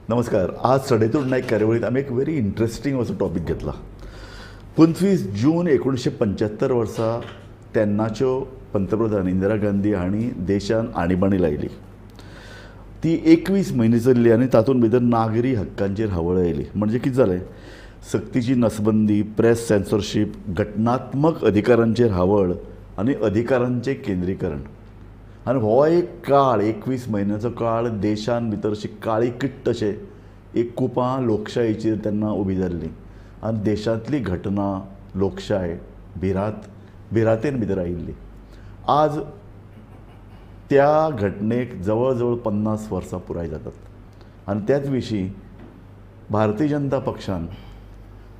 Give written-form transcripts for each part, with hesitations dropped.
नमस्कार. आज सडेतोड नाईक कार्यावळीत आम्ही एक व्हेरी इंटरेस्टिंग असो टॉपिक घेतला. 25 जून 1975 वर्सा तेन्नाच्यो पंतप्रधान इंदिरा गांधी हांणी देशान आणीबाणी लायली. ती 21 म्हयने चल्ली आनी तातूंत भितर नागरी हक्कांचेर हावळ आयली. म्हणजे कितें जालें, सक्तीची नसबंदी, प्रेस सेन्सॉरशीप, घटनात्मक अधिकारांचेर हावळ आनी अधिकारांचें केंद्रीकरण. आनी हो एक काळ, 21 म्हयन्याचो काळ देशान भितर अशी काळी किट्ट अशें एक कुपां लोकशायेचेर तेन्ना उबी जाल्ली. आनी देशांतली घटना, लोकशाय भिरातेन भितर आयिल्ली. आज त्या घटनेक जवळ जवळ 50 वर्सां पुराय जातात. आनी त्याच विशीं भारतीय जनता पक्षान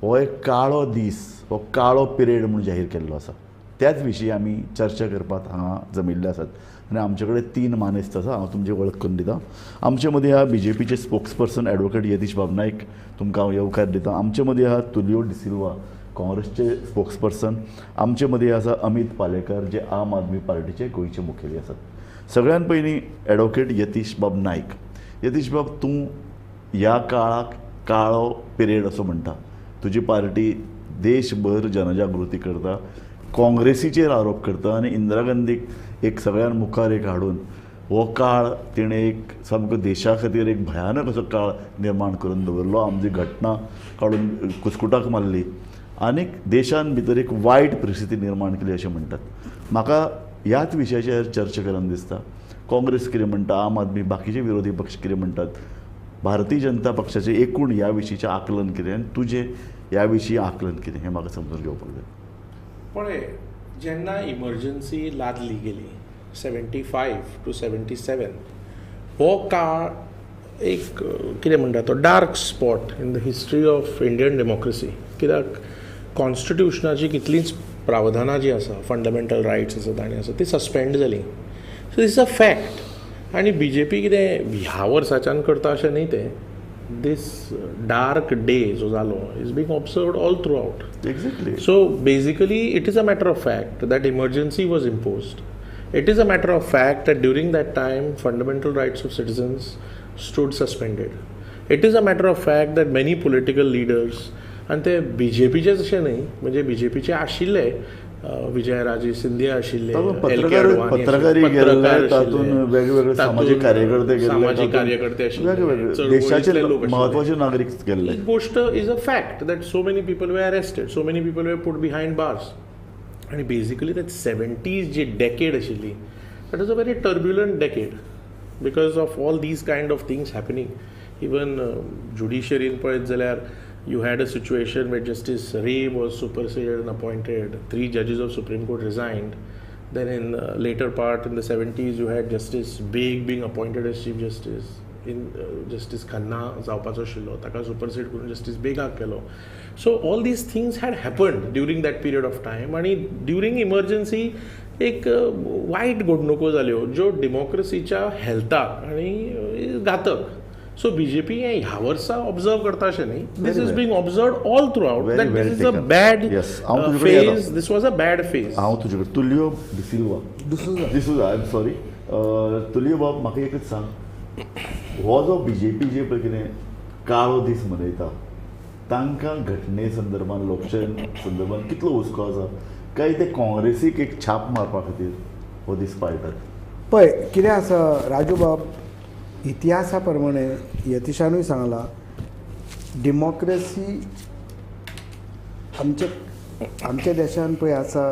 हो एक काळो दीस, हो काळो पिरियड म्हणून जाहीर केल्लो आसा. त्याच विशीं आमी चर्चा करपाक हांगा जमिल्ले आसात. आनी आमचे कडेन 3 मानेस्त आसा. हांव तुमची वळख करून दितां. आमचे मदीं आहा BJPचे स्पोक्सपर्सन एडवोकेट यतीश बाब नायक, तुमकां हांव येवकार दितां. आमचे मदीं आहा तुलियो डिसिल्वा, काँग्रेसचे स्पोक्सपर्सन. आमचे मदीं आसा अमित पालेकर, जे आम आदमी पार्टीचे गोंयचे मुखेली आसात. सगळ्यान पयलीं एडवोकेट यतीश बाब नायक. यतीश बाब, तूं ह्या काळाक काळो पिरियड असो म्हणटा. तुजी पार्टी देशभर जनजागृती करता, काँग्रेसीचेर आरोप करता आनी इंदिरा गांधीक एक सगळ्यान मुखार एक हाडून हो काळ तिणें एक सामको देशा खातीर एक भयानक असो काळ निर्माण करून दवरलो. आमची घटना काडून कुस्कुटाक मारली आनीक देशान भितर एक वायट परिस्थिती निर्माण केली अशें म्हणटात. म्हाका ह्याच विशयाचेर चर्चा करन दिसता. काँग्रेस कितें म्हणटा, आम आदमी, बाकीचे विरोधी पक्ष कितें म्हणटात, भारतीय जनता पक्षाचें एकूण ह्या विशींचें आकलन कितें आनी तुजें ह्या विशीं आकलन कितें हें म्हाका समजून घेवपाक जाय. पळय, जेन्ना इमर्जन्सी लादली गेली 75 to 77, हो काळ एक कितें म्हणटा तो dark spot in the history of Indian democracy. कित्याक कॉन्स्टिट्युशनाची कितलींच प्रावधानां जी आसा, फंडमेंटल रायट्स आसा ताणी आसा ती सस्पेंड जाली. So this is a fact. आनी BJP कितें ह्या वर्साच्यान करता अशें न्ही तें. this dark day जो जालो is being observed all throughout. Exactly. So basically it is a matter of fact that emergency was imposed. It is a matter of fact that during that time fundamental rights of citizens stood suspended. It is a matter of fact that many political leaders, and ते BJPचेच अशें न्ही, म्हणजे BJPचे आशिल्ले, विजयराजे सिंधिया आशिल्ले, पत्रकारी वेगवेगळे सामाजिक कार्यकर्ते आशिल्ले, देशाचे महत्वाचे नागरिक गेल्ले. ही गोष्ट is a fact that so many people were arrested, so many people were put behind bars. आनी बेसिकली दॅट 70s जी डेकेड आशिल्ली, that is a very turbulent decade because of all these kind of things happening. Even जुडिशरीन पळयत जाल्यार you had a situation where Justice Ray was superseded and appointed. 3 judges of Supreme Court resigned. Then in later part in the 70s, you had Justice Beg being appointed as Chief Justice. In Justice Khanna जावपाचो आशिल्लो, ताका supersede करून Justice Begak केलो. So all these things had happened during that period of time. आणि during emergency एक वायट घडणुको जाल्यो ज्यो डेमोक्रेसीच्या हेल्थाक आनी घातक. So BJP ह्या वर्सा ऑब्जर्व करता अशें न्ही. This is being observed all throughout that this is a bad phase. This was a bad phase. हांव तुजे कडेन Tulio D'Silva, I am sorry. Tulio बाब, म्हाका एकच सांग, हो जो BJP जे पळय कितें काळो दीस मनयता, तांकां घटने संदर्भान, लोकशाये संदर्भान कितलो हुस्को आसा, काय ते काँग्रेसीक एक छाप मारपा खातीर हो दीस पाळटात? पळय कितें आसा राजू बाब, इतिहासा प्रमाणे यतीशानूय सांगला, डेमोक्रेसी आमच्या देशान पळय आसा,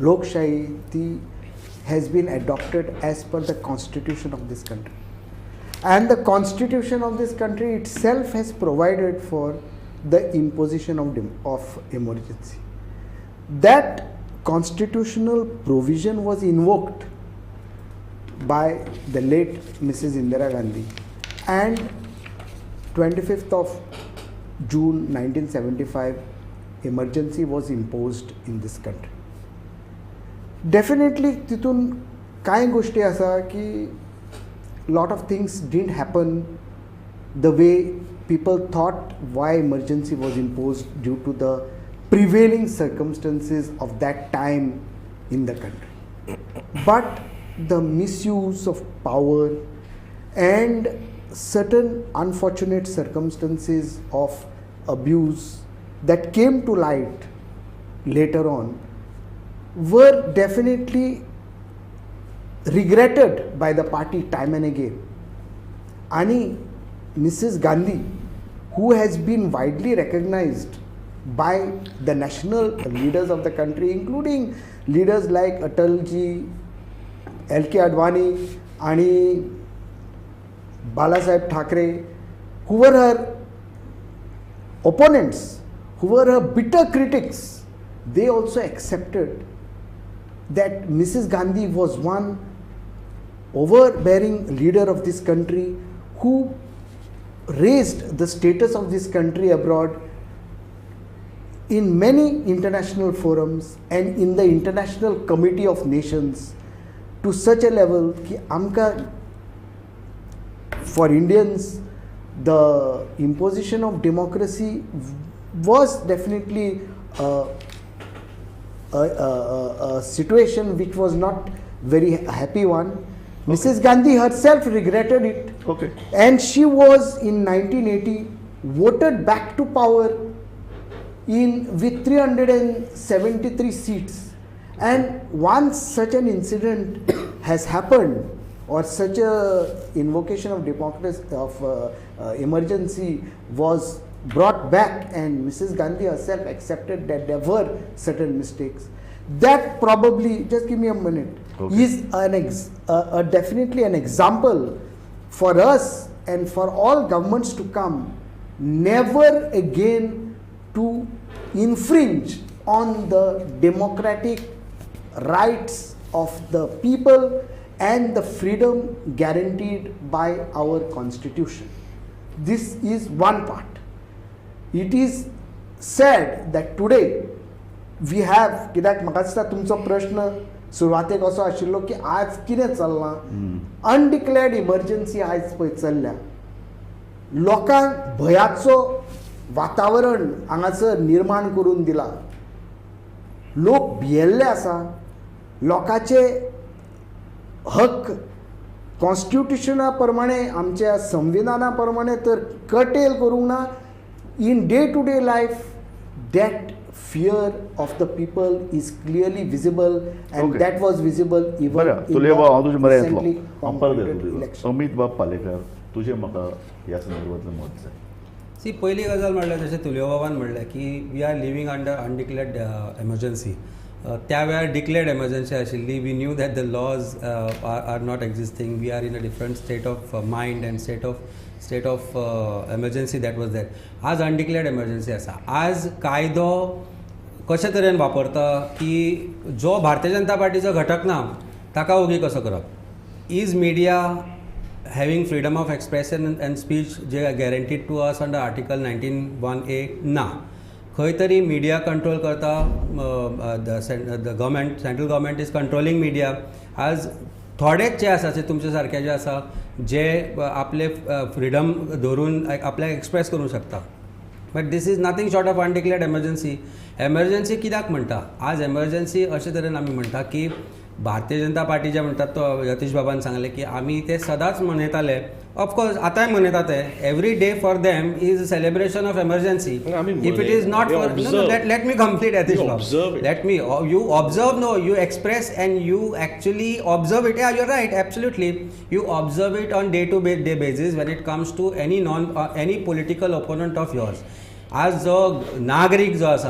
लोकशाही ती has been adopted as per the constitution of this country. And the constitution of this country itself has provided for the imposition of emergency. That constitutional provision was invoked by the late Mrs. Indira Gandhi, and 25th of June 1975 emergency was imposed in this country. Definitely तितून कांय गोष्टी आसा की lot of things didn't happen the way people thought why emergency was imposed due to the prevailing circumstances of that time in the country. But the misuse of power and certain unfortunate circumstances of abuse that came to light later on were definitely regretted by the party time and again. And Mrs. Gandhi, who has been widely recognized by the national leaders of the country, including leaders like Atalji, L.K. Advani, and Balasaheb Thackeray, who were her opponents, who were her bitter critics, they also accepted that Mrs. Gandhi was one overbearing leader of this country who raised the status of this country abroad in many international forums and in the International Committee of Nations to such a level that amka, for Indians, the imposition of democracy was definitely a situation which was not very happy one. Okay. Mrs. Gandhi herself regretted it. Okay. And she was in 1980 voted back to power with 373 seats. And once such an incident has happened, or such a invocation of democracy emergency was brought back, and Mrs. Gandhi herself accepted that there were certain mistakes, that probably, just give me a minute, okay, is definitely an example for us and for all governments to come, never again to infringe on the democratic rights of the people and the freedom guaranteed by our constitution. This is one part. It is said that today we have, कित्याक म्हाका दिसता तुमचो प्रश्न सुरवातेक असो आशिल्लो की आज कितें चल्लां, अनडिक्लेअर्ड इमर्जन्सी आज पळय चल्ल्या, लोकांक भयाचो वातावरण हांगासर निर्माण करून दिला, लोक भियेल्ले आसा, लोकांचे हक कॉन्स्टिट्युशना प्रमाणे आमच्या संविधाना प्रमाणे तर कटेल करूंक ना. In day-to-day life, that fear of the people is clearly visible, and Okay. that was visible even बरं, in तुले हांव तुजे मरे येतलो. recently हांव परत concluded येतलो तुका. election. अमित बाब पालेकर, तुजें म्हाका ह्या संदर्भांतलें मत जाय. सी पहिली गजाल म्हणल्यार जशें तुलियो बाबान म्हणलें की we are living under undeclared emergency. त्या वेळार डिक्लेअर्ड एमर्जन्सी आशिल्ली. We knew that the laws are not existing. We are in a different state of mind and state of emergency that was that. आज undeclared emergency आसा. आज कायदो कशे तरेन वापरता की जो भारतीय जनता पार्टीचो घटक ना ताका ओगी कसो करप. Is media having freedom of expression and speech जे guaranteed to us under article 19(1)(a) ना. खंय तरी मिडिया कंट्रोल करता. The government, central government is controlling media. आज थोडेच जे आसा, तुमचे सारके जे आसा, जे आपले फ्रिडम धरून आपल्याक एक्सप्रेस करूंक शकता. But this is nothing short of undeclared emergency. Emergency कित्याक म्हणटा? आज एमर्जन्सी अशे तरेन आमी म्हणटा की भारतीय जनता पार्टी जे म्हणटात तो यतीश बाबान सांगलें की आमी ते सदांच मनयताले. ऑफकोर्स आतांय मनयता ते. Every day for them is a celebration of emergency. If it is not for let me complete Yatish Baba. Let me you observe. No, you express and you actually observe it. You are right, absolutely. You observe it on day basis when it comes to any political opponent of yours. आज जो नागरीक जो आसा,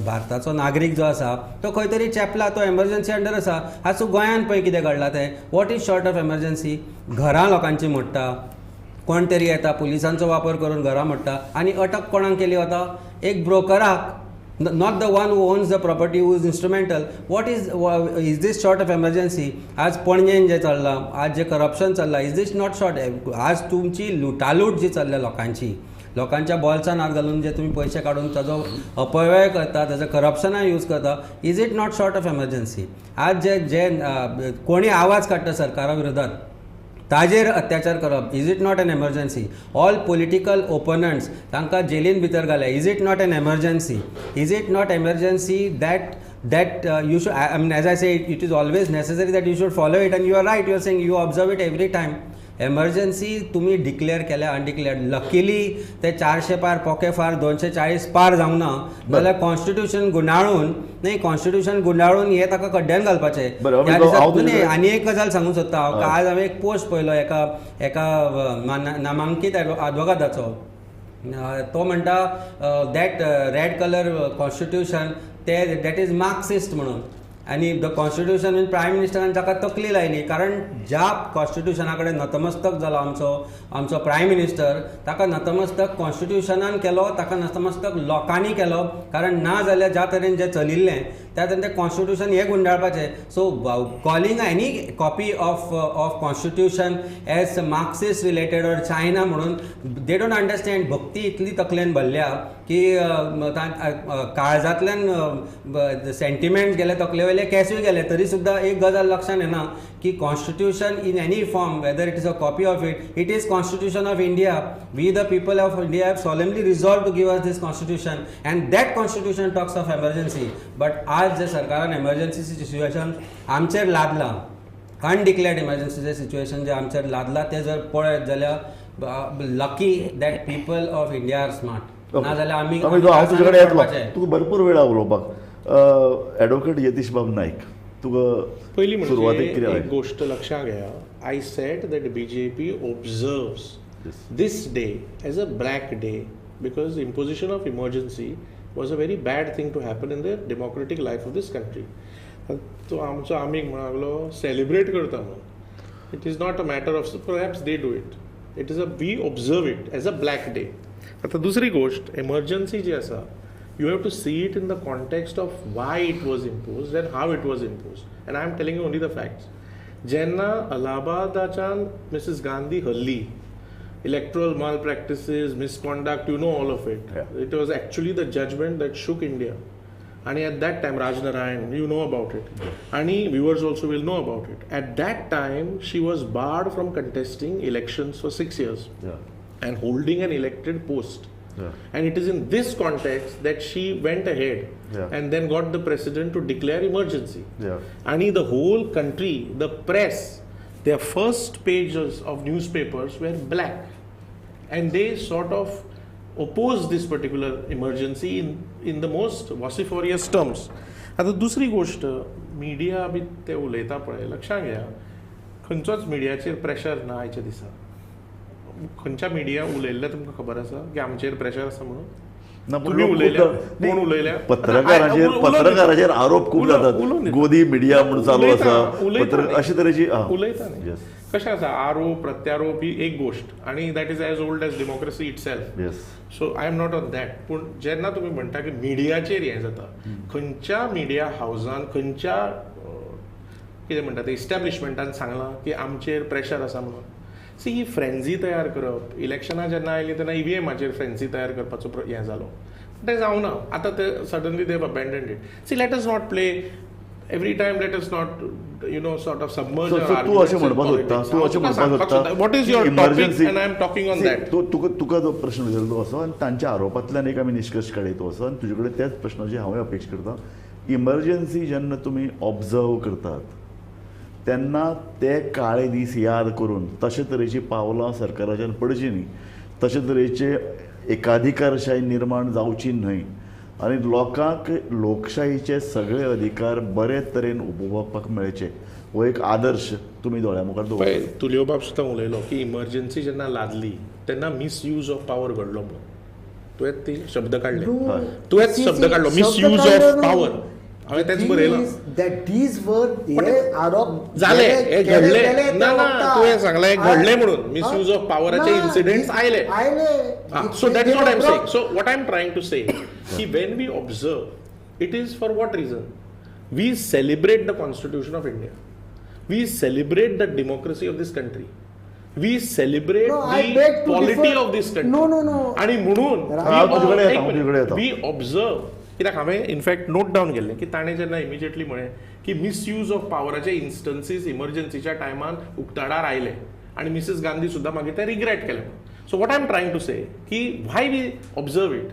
भारताचो नागरीक जो आसा, तो खंय तरी चेपला, तो एमर्जन्सी अंडर आसा. आज तूं गोंयांत पळय कितें घडलां तें. What is short of emergency? घरां लोकांची मोडटा, कोण तरी येता पुलिसांचो वापर करून घरां मोडटा, आनी अटक कोणाक केली वता? एक ब्रोकराक. not the one who owns the property, who is instrumental. What is this short of emergency? आज पणजेन जे चल्लां, आज जे करप्शन चल्लां, is this not short? आज तुमची लुटालूट जी चल्ल्या लोकांच्या बॉल्सान हात घालून जे तुम्ही पैसे काढून ताजो अपव्यय करता, ताजो करप्शनाक यूज करता, is it not short of emergency? आज जे कोणी आवाज काडटा सरकारा विरोधात ताजेर अत्याचार करप, is it not an emergency? All political opponents तांकां जेलीन भितर घाल्या, is it not an emergency? Is it not emergency that you should, I mean, as I say, it is always necessary that you should follow it, and you are right, you are saying you observe it every time. Emergency तुम्ही declare केल्या अनडिक्लेअर्ड luckily ते 400 पार पोके फार 240 पार जावंक ना जाल्यार कॉन्स्टिट्यूशन गुंडाळून हे ताका कड्ड्यान घालपाचें. बरं, त्या हांव दिसा तुजे तुमी कडेन- आनी एक गजाल सांगूंक सोदता हांव. आज हांवें एक पोस्ट पळयलो एका नामांकीत एडवोकाताचो. तो म्हणटा that red colour constitution that is Marxist म्हणून. आनी द कॉन्स्टिट्यूशन म्हणजे प्रायम मिनिस्टरान ताका तकली लायली कारण ज्या कॉन्स्टिट्यूशना कडेन नतमस्तक जालो आमचो प्रायम मिनिस्टर ताका नतमस्तक कॉन्स्टिट्यूशनान केलो, ताका नतमस्तक लोकांनी केलो. कारण ना जाल्यार ज्या तरेन जें चलिल्लें त्या तरेन तें कॉन्स्टिट्यूशन हें गुंडाळपाचें. So calling any copy of constitution as Marxist related or China म्हणून दे डोंट अंडरस्टँड. भक्ती इतली तकलेन भरल्या की काळजांतल्यान सेंटिमेंट गेले तकले वयले केसूय गेले तरी सुद्दां एक गजाल लक्षांत येना की constitution in any form whether it is a copy of it is constitution of India. We the people of India have solemnly resolved to give us this constitution and that constitution talks of emergency. but आज जे सरकारान emergency situation आमचेर लादलां, अनडिक्लेअर्ड इमर्जन्सीचें situation जे आमचेर लादलां तें जर पळयत जाल्यार lucky that people of India are smart. नाजाल्यार आमी हांव तुजे कडेन येतलो, पडपाचें. तुका भरपूर वेळ उलोवपाक. एडवोकेट यतीश बाब नायक, तुका पयलीं सुरवातेक म्हणजे कितें एक गोष्ट लक्षांत घेया. I said that BJP observes this day as a black day because imposition of emergency was a very bad thing to happen in the democratic life of this country. तो आमचो आमी म्हणलो सेलिब्रेट करता म्हणून. It is not a matter of perhaps they do it. It is we observe it as a black day. आतां दुसरी गोष्ट emergency जी आसा you have to see it in the context of why it was imposed and how it was imposed. And I am telling you only the facts. जेन्ना अलाहाबादाच्यान Mrs Gandhi हल्ली, electoral malpractices, misconduct, you know all of it. Yeah. It was actually the judgment that shook India. And at that time, Raj Narayan, you know about it. And viewers also will know about it. At that time, she was barred from contesting elections for 6 years and holding an elected post. And it is in this context that she went ahead and then got the president to declare emergency. And the whole country, the press, their first pages of newspapers were black. And they sort of opposed this particular emergency in the most vociferous terms. आता दुसरी गोष्ट, media बी ते उलयता पळय, लक्षांत घेया खंयचोच मिडियाचेर pressure ना आयच्या दिसा. खंयच्या मिडिया उलयल्लें तुमकां खबर आसा की आमचेर प्रेशर आसा म्हणून? तुम्ही उलयल्या, कोण उलयल्या? पत्रकाराचेर आरोप खूब जातात. गोदी मिडिया म्हणून चालू आसा, अशे तरेची उलयता न्ही. कशें आसा, आरोप प्रत्यारोप ही एक गोष्ट आणि that is as old as democracy itself. So I am not on that. पूण जेन्ना तुमी म्हणटा की मिडियाचेर हें जाता, खंयच्या मिडिया हावजान, खंयच्या कितें म्हणटा ते इस्टॅब्लिशमेंटान सांगलां की आमचेर प्रेशर आसा म्हणून? सी ही फ्रेंजी तयार करप, इलेक्शनां जेन्ना आयलीं तेन्ना EVMाचेर फ्रेंजी तयार करपाचो हें जालो. तें जावना. आतां ते suddenly they abandoned it. See let us not play every time, let us not sort of submerge our तूं अशें म्हणपाक सोदता, what is your topic and I am talking on that. तुका जो प्रश्न विचारलो असो आनी तांच्या आरोपांतल्यान एक आमी निश्कर्श काडयतो असो आनी तुजे कडेन त्याच प्रश्नाची हांवें अपेक्षा करता. इमर्जन्सी जेन्ना तुमी ऑब्जर्व करतात तेन्ना ते काळे दीस याद करून तशे तरेची पावलां सरकाराच्यान पडची न्ही, तशे तरेचे एकाधिकारशाही निर्माण जावची न्हय आनी लोकांक लोकशाहीचे सगळे अधिकार बरे तरेन उपभोगपाक मेळचे हो एक आदर्श तुमी दोळ्या मुखार दवरता. तुलियो बाब सुद्दां उलयलो की इमर्जन्सी जेन्ना लादली तेन्ना मिसयूज ऑफ पावर घडलो म्हणून. तुवेंच ती शब्द काडले, तुवेंच शब्द काडलो, मिसयूज ऑफ पावर. हांवें तेच बरयलां. जाले, हे घडले ना ना, तुवें सांगलें हे घडले म्हणून मिसयूज ऑफ पावराचे इन्सिडेंट्स आयले. So that's what I'm saying. So what I'm trying to say, when we observe, it is for what reason? We celebrate the Constitution of India. We celebrate the democracy of this country. We celebrate the polity of this country. No. आणि म्हणून we observe. कित्याक हांवें in fact note down केल्लें की ताणें जेन्ना immediately म्हळें की मिसयूज ऑफ पावराचे इन्स्टन्सीस इमर्जन्सीच्या टायमान उक्ताडार आयले आनी मिसेस गांधी सुद्दां मागीर ते रिग्रेट केलें. So what I'm trying to say, why we observe it,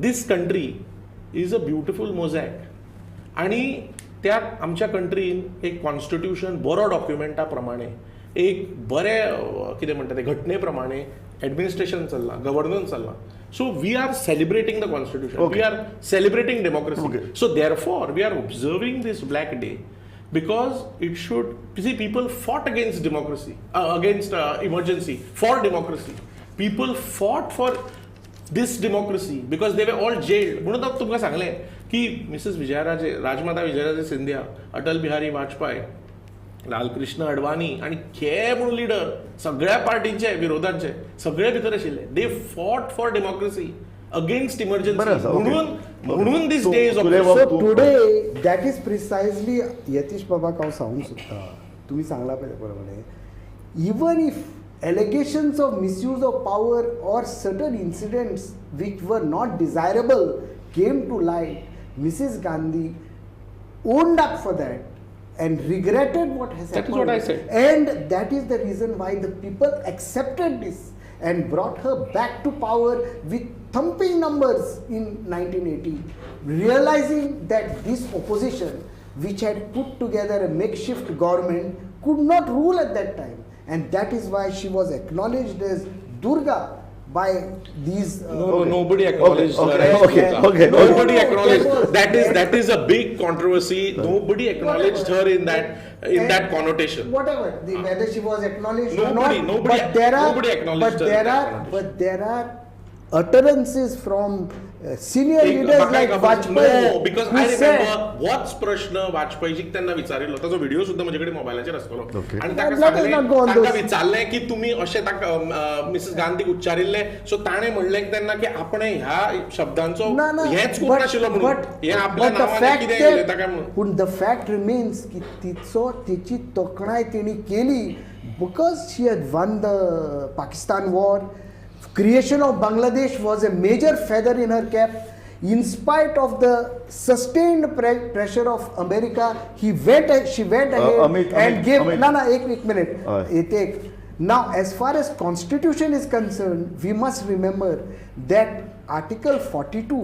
this country is a beautiful mosaic. आणि त्यात आमच्या कंट्रीन एक कॉन्स्टिट्यूशन बरो डॉक्युमेंटा प्रमाणे एक बरे कितें म्हणटा ते घटने प्रमाणे एडमिनिस्ट्रेशन चल्ला, गव्हर्नन्स चल्ला. So we are celebrating the constitution. Okay. We are celebrating democracy. Okay. So therefore, we are observing this Black Day because it should. You see, people fought against democracy, against emergency for democracy. People fought for this democracy because they were all jailed. म्हणून आता तुमकां सांगलें की Mrs Rajmata Vijayaraje Scindia, Atal Bihari Vajpayee, Lalkrishna Advani आणि के म्हणून leader सगळ्या पार्टीचे विरोधांचे सगळे भितर आशिल्ले. They fought for democracy against emergency. म्हणून this day is so today that is precisely Yatish बाबाक हांव सांगूंक सोदतां, तुमी सांगला पळय प्रमाणे, even if allegations of misuse of power or certain incidents which were not desirable came to light, Mrs. Gandhi owned up for that and regretted what has happened. That is what I said. And that is the reason why the people accepted this and brought her back to power with thumping numbers in 1980, realizing that this opposition, which had put together a makeshift government, could not rule at that time. And that is why she was acknowledged as Durga by these. Nobody acknowledged her. Okay. Nobody acknowledged. That is a big controversy. Nobody acknowledged her in that connotation. Whatever, whether she was acknowledged or Nobody acknowledged her. But there are utterances from senior leaders like Vajpayee. No, because who I said, remember watch प्रश्न वाजपेयीजीक त्यांना विचारिल्लो, ताचो video सुद्धा माझ्याकडे मोबायलाचेर आसतलो. Okay. आणि Let us विचारलें की तुम्ही अशें ताका मिसेस गांधीक उच्चारिल्ले. सो ताणें म्हणलें तेन्ना की आपण ह्या शब्दांचो हेच खूब नाशिल्लो म्हणून, हे आपल्या नांवान कितें उलयता काय म्हणून. पूण द फॅक्ट रिमेन्स की तिची तोखणाय तेणी केली because she had one the Pakistan war. Creation of Bangladesh was a major feather in her cap. In spite of the sustained pressure of America, she went ahead and gave. No, एक minute. Now, as far as Constitution is concerned, we must remember that Article 42,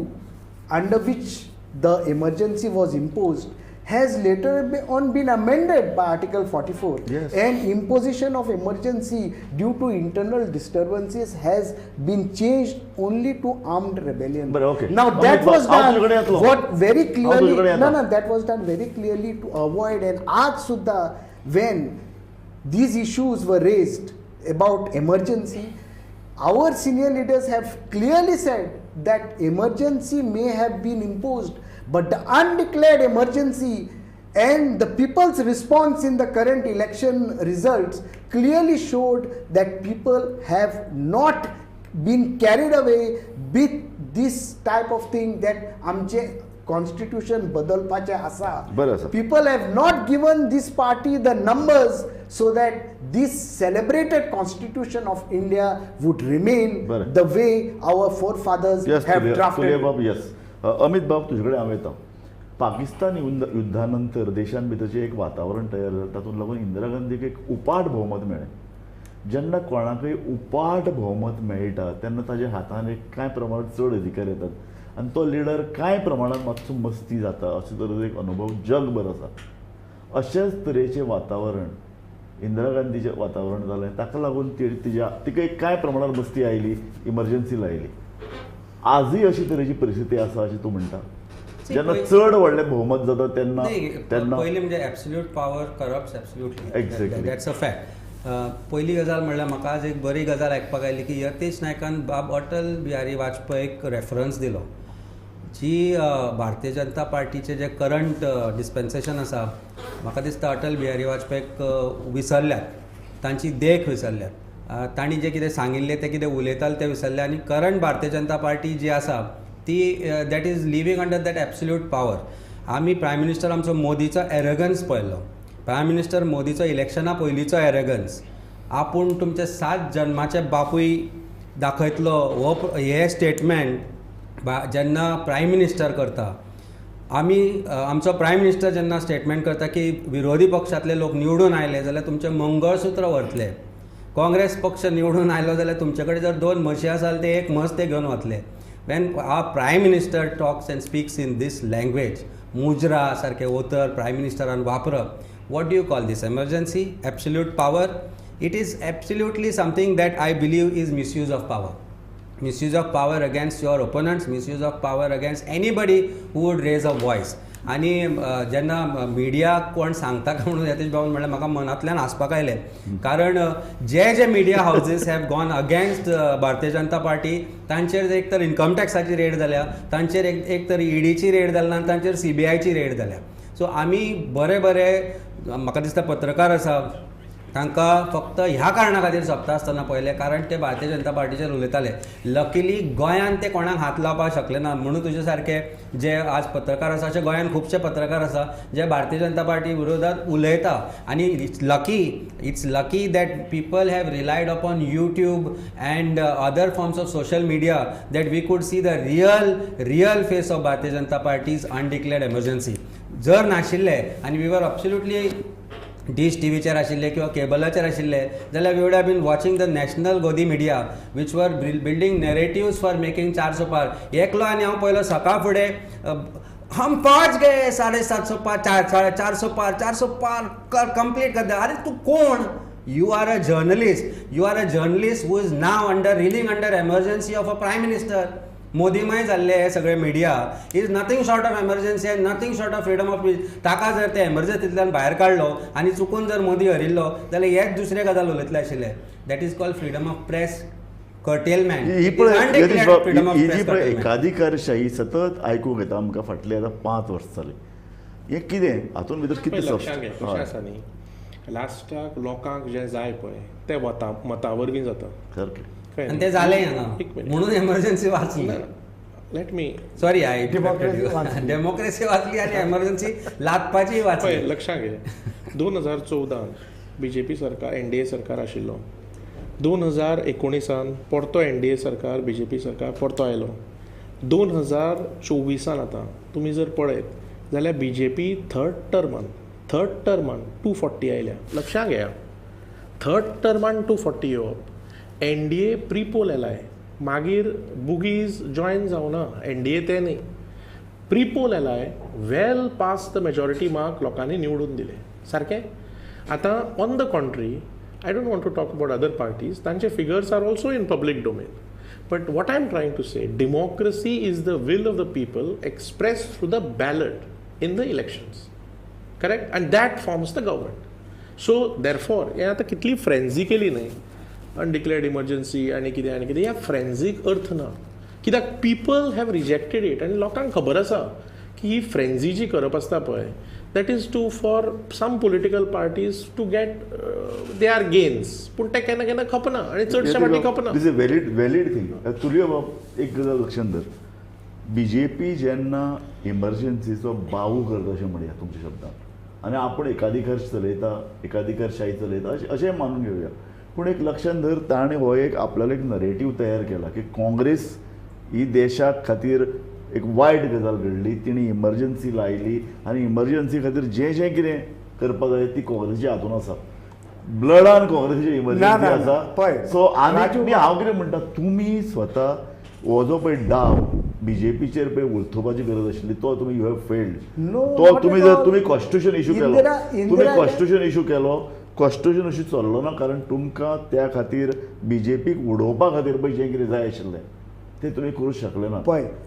under which the emergency was imposed, has later on been amended by Article 44. Yes. And imposition of emergency due to internal disturbances has been changed only to armed rebellion. But okay. Now that was done what very clearly. No, that was done very clearly to avoid. And aaj sudha, when these issues were raised about emergency, our senior leaders have clearly said that emergency may have been imposed, but the undeclared emergency and the people's response in the current election results clearly showed that people have not been carried away with this type of thing that amche constitution badalpache asa. People have not given this party the numbers so that this celebrated constitution of India would remain the way our forefathers have drafted. Yes. Amit बाब, तुझ्याकडे हांव येता. पाकिस्तान युद्धानंतर देशांभितरचें एक वातावरण तयार जालें, तातूंत लागून इंदिरा गांधीक एक उपाट भोवमत मेळ्ळें. जेन्ना कोणाकय उपाट भोवमत मेळटा तेन्ना ताच्या हातान एक कांय प्रमाणांत चड अधिकार येतात आनी तो लिडर कांय प्रमाणांत मातसो मस्ती जाता, अशे तरेचो एक अनुभव जगभर आसा. अशेच तरेचें वातावरण इंदिरा गांधीचें वातावरण जालें, ताका लागून तिका एक कांय प्रमाणांत मस्ती आयली, इमर्जन्सी लायली. आजूय अशी तरेची परिस्थिती आसा अशें तूं म्हणटा? जेन्ना चड व्हडलें भोवमत जाता तेन्ना पयलीं म्हणजे absolute power corrupts absolutely. Exactly. That's a fact. पयली गजाल म्हणल्यार म्हाका आज एक बरी गजाल आयकपाक आयली की यतीश नायकान बाब अटल बिहारी वाजपेयीक रेफरन्स दिलो. जी भारतीय जनता पार्टीचे जे करंट डिस्पेन्सेशन आसा, म्हाका दिसता अटल बिहारी वाजपेयीक विसरल्यात, तांची देख विसरल्यात. तांणी जे कितें सांगिल्लें तें कितें उलयताले तें विसरलें. आनी करंट भारतीय जनता पार्टी जी आसा ती that is living under that absolute power. आमी प्रायम मिनिस्टर आमचो मोदीचो एरोगन्स पळयलो. प्रायम मिनिस्टर मोदीचो इलेक्शना पयलींचो एरोगन्स. आपूण तुमचे 7 जन्माचे बापूय दाखयतलो हो हे स्टेटमेंट जेन्ना प्रायम मिनिस्टर करता. आमचो प्रायम मिनिस्टर जेन्ना स्टेटमेंट करता की विरोधी पक्षांतले लोक निवडून आयले जाल्यार तुमचें मंगळसूत्र व्हरतले. काँग्रेस पक्ष निवडून आयलो जाल्यार तुमचे कडेन जर 2 म्हशी आसात ते एक म्हस ते घेवन वतले. When our prime minister talks and speaks in this language, मुजरा सारके उतर प्रायम मिनिस्टरान वापरप, what do you call this? Emergency? Absolute power? It is absolutely something that I believe is misuse of power. Misuse of power against your opponents, misuse of power against anybody who would raise a voice. आणि जेन्ना मिडियाक कोण सांगता काय म्हणून यतीश बाबून म्हणल्यार म्हाका मनांतल्यान हांसपाक आयलें, कारण जे media houses have gone against Bharatiya Janata party, तांचेर एक तर इन्कम टॅक्साची रेड जाल्या, तांचेर एक तर ईडीची रेड जाल्या आनी तांचेर CBIची रेड जाल्या. सो आमी बरे म्हाका दिसता पत्रकार आसा तांकां फक्त ह्या कारणां खातीर सोंपता आसतना पळयलें, कारण ते भारतीय जनता पार्टीचेर उलयताले. लकीली गोंयांत ते कोणाक हात लावपाक शकले ना. म्हणून तुजे सारके जे आज पत्रकार आसा, अशे गोंयांत खुबशे पत्रकार आसा जे भारतीय जनता पार्टी विरोधात उलयता. आनी it's lucky that people have relied upon YouTube and other forms of social media that we could see the real face of Bharatiya Janata parties अनडिक्लेअर्ड emergency. जर नाशिल्ले आनी वी वर एब्सोल्युटली डिश टीव्हीचेर आशिल्ले किंवा केबलाचेर आशिल्ले जाल्यार we would have been watching the national godi media which were building narratives for making 400 पार. एकलो आनी हांव पयलो सकाळ फुडें हम पहुंच गए 750 पार 400 पार कंप्लीट कर. अरे तू कोण? You are a journalist who is now reeling under emergency of a prime minister. मोदीमय जाल्ले हे सगळे media is nothing short of emergency end nothing short of freedom of speech. ताका जर ते एमर्जन्सींतल्यान भायर काडलो आनी चुकून जर मोदी हरिल्लो जाल्यार हेच दुसरे गजाल उलयतले आशिल्ले. That is called freedom of press curtailment. ही पळय एकाधिकारशाही सतत आयकूंक येता आमकां फाटले आतां 5 वर्सां जालीं. हें कितें हातूंत भितर कितें लक्षांत घे कशें आसा न्ही, लास्टाक लोकांक जें जाय पळय तें मतां वरवीं जाता. सारकें. आणि ते झाले म्हणून एमर्जन्सी वाचली. लेट मी सॉरी डेमोक्रेसी वाचली आणि एमर्जन्सी लादपाची वाचली. लक्षांत घे 2014 BJP सरकार NDA सरकार आशिल्लो. 2019 परतो NDA सरकार BJP सरकार परतो आयलो. 2024 आतां तुमी जर पळयत जाल्यार BJP थर्ड टर्मान 240 आयल्या. लक्षांत घेया, थर्ड टर्मान 240 येवप. NDA प्रीपोल येलाय, मागीर बुगीज जॉयन जावना. NDA ते न्ही, प्रीपोल येलाय, well pass the majority mark लोकांनी निवडून दिले. सारकें. आतां on the contrary I don't want to talk about other parties, तांचे figures are also in public domain. But what I am trying to say, democracy is the will of the people express through the ballot in the elections. Correct. And that forms the government. So therefore हे आतां कितली frenzy केली न्ही, अनडिक्लेअर्ड emergency आणि कितें ह्या फ्रेंजीक अर्थ ना. कित्याक पीपल हॅव रिजेक्टेड इट आनी लोकांक खबर आसा की ही फ्रेंजी जी करप आसता पळय that is to for some political parties to get they are gains. पूण ते केन्ना केन्ना खपना आनी चडशे फावटी खपना. This is valid thing. Tulio बाब एक गजाल लक्षांत धर, BJP जेन्ना इमर्जन्सीचो बावू करता अशें म्हणया तुमच्या शब्दांत, आनी आपण एकाधिकारशाही चलयता अशें मानून घेवया. पूण एक लक्षांत धर, ताणें हो एक आपल्याला एक नरेटीव तयार केला की काँग्रेस ही देशाक खातीर एक वायट गजाल घडली, तिणी इमर्जन्सी लायली आनी इमर्जन्सी खातीर जें कितें करपाक जाय ती काँग्रेसीच्या हातून आसा. ब्लडान काँग्रेसीची इमर्जन्सी आसा. सो आनी हांव कितें म्हणटा, तुमी स्वता हो जो पळय डाव BJPचेर पळय उलथोवपाची गरज आशिल्ली तो तुमी यू हॅव फेल्ड. तो तुमी जर तुमी कॉन्स्टिट्यूशन इशू केलो कॉन्स्टिट्यूशन अशी चल्लो ना, कारण तुमकां त्या खातीर BJPक उडोवपा खातीर पळय जें कितें जाय आशिल्लें ते तुमी करूंक शकले ना.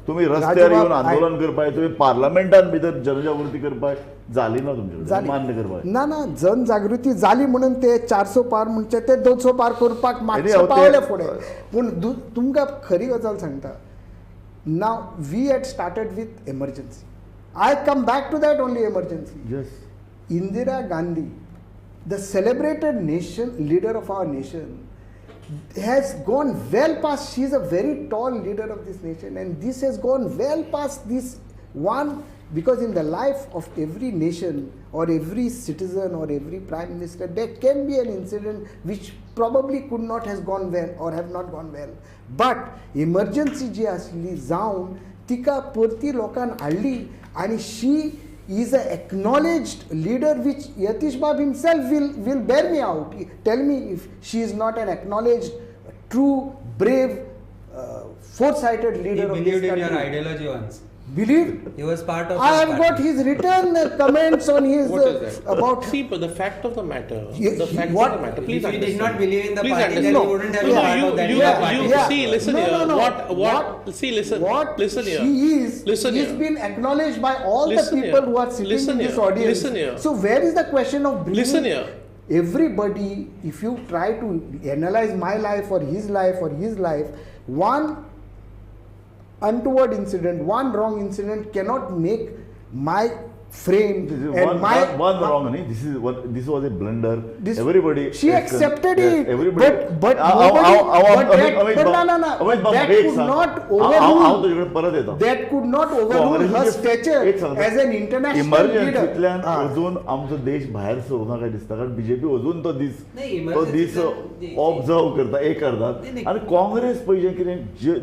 तुमी रस्त्यार येवन आंदोलन करपाक, तुमी पार्लमेंटान भितर जनजागृती करपाक जाली ना तुमचे मान्य करपाक. ना जनजागृती जाली म्हणून ते 400 पार म्हणजे ते 200 पार करपाक मातशे पावले फुडें. पूण तुमकां खरी गजाल सांगता, now we had started with emergency. I come back to that only emergency. Indira Gandhi, the celebrated leader of our nation, has gone well past. She is a very tall leader of this nation, and this has gone well past this one, because in the life of every nation or every citizen or every prime minister there can be an incident which probably could not has gone well or have not gone well. But emergency जी आसली जावन तिका परती लोकांन हाडली, आणि she is an acknowledged leader which Yatish Bab himself will bear me out. Tell me if she is not an acknowledged, true, brave, foresighted He leader of believed this in your country. ideology once. Believe? He was part of. I your have got party. his written comments on his What is that? about. See, but the fact of the matter, He- the he- fact what- of the matter, If please he did understand. not believe in the Please party, then understand. he wouldn't have No, been no, part of that you, party. see, listen No, here. no, no. What? See, listen. What Listen here. he is, Listen he's here. been acknowledged by all Listen the people here. who are sitting Listen in this here. audience. Listen here. So where is the question of bringing Listen here. everybody? If you try to analyze my life or his life, one untoward incident, one wrong incident cannot make my frame This is and my one wrong, nahi? This was a blunder. This- Everybody. she accepted yes, it, Everybody. but nobody- but that could not overrule- तुझ्याकडे परत येतो. that could not overrule her काँग्रेसीचे stature एक सांगतो. as an international इमर्जन्सीतल्यान leader. अजून आमचो देश भायर सोडूं काय दिसता कारण बीजेपी अजून तो दीस नाही, तो दीस emergency- ऑब्झर्व करता हे नाही, करतात नाही. आणि काँग्रेस पयशे कितें जे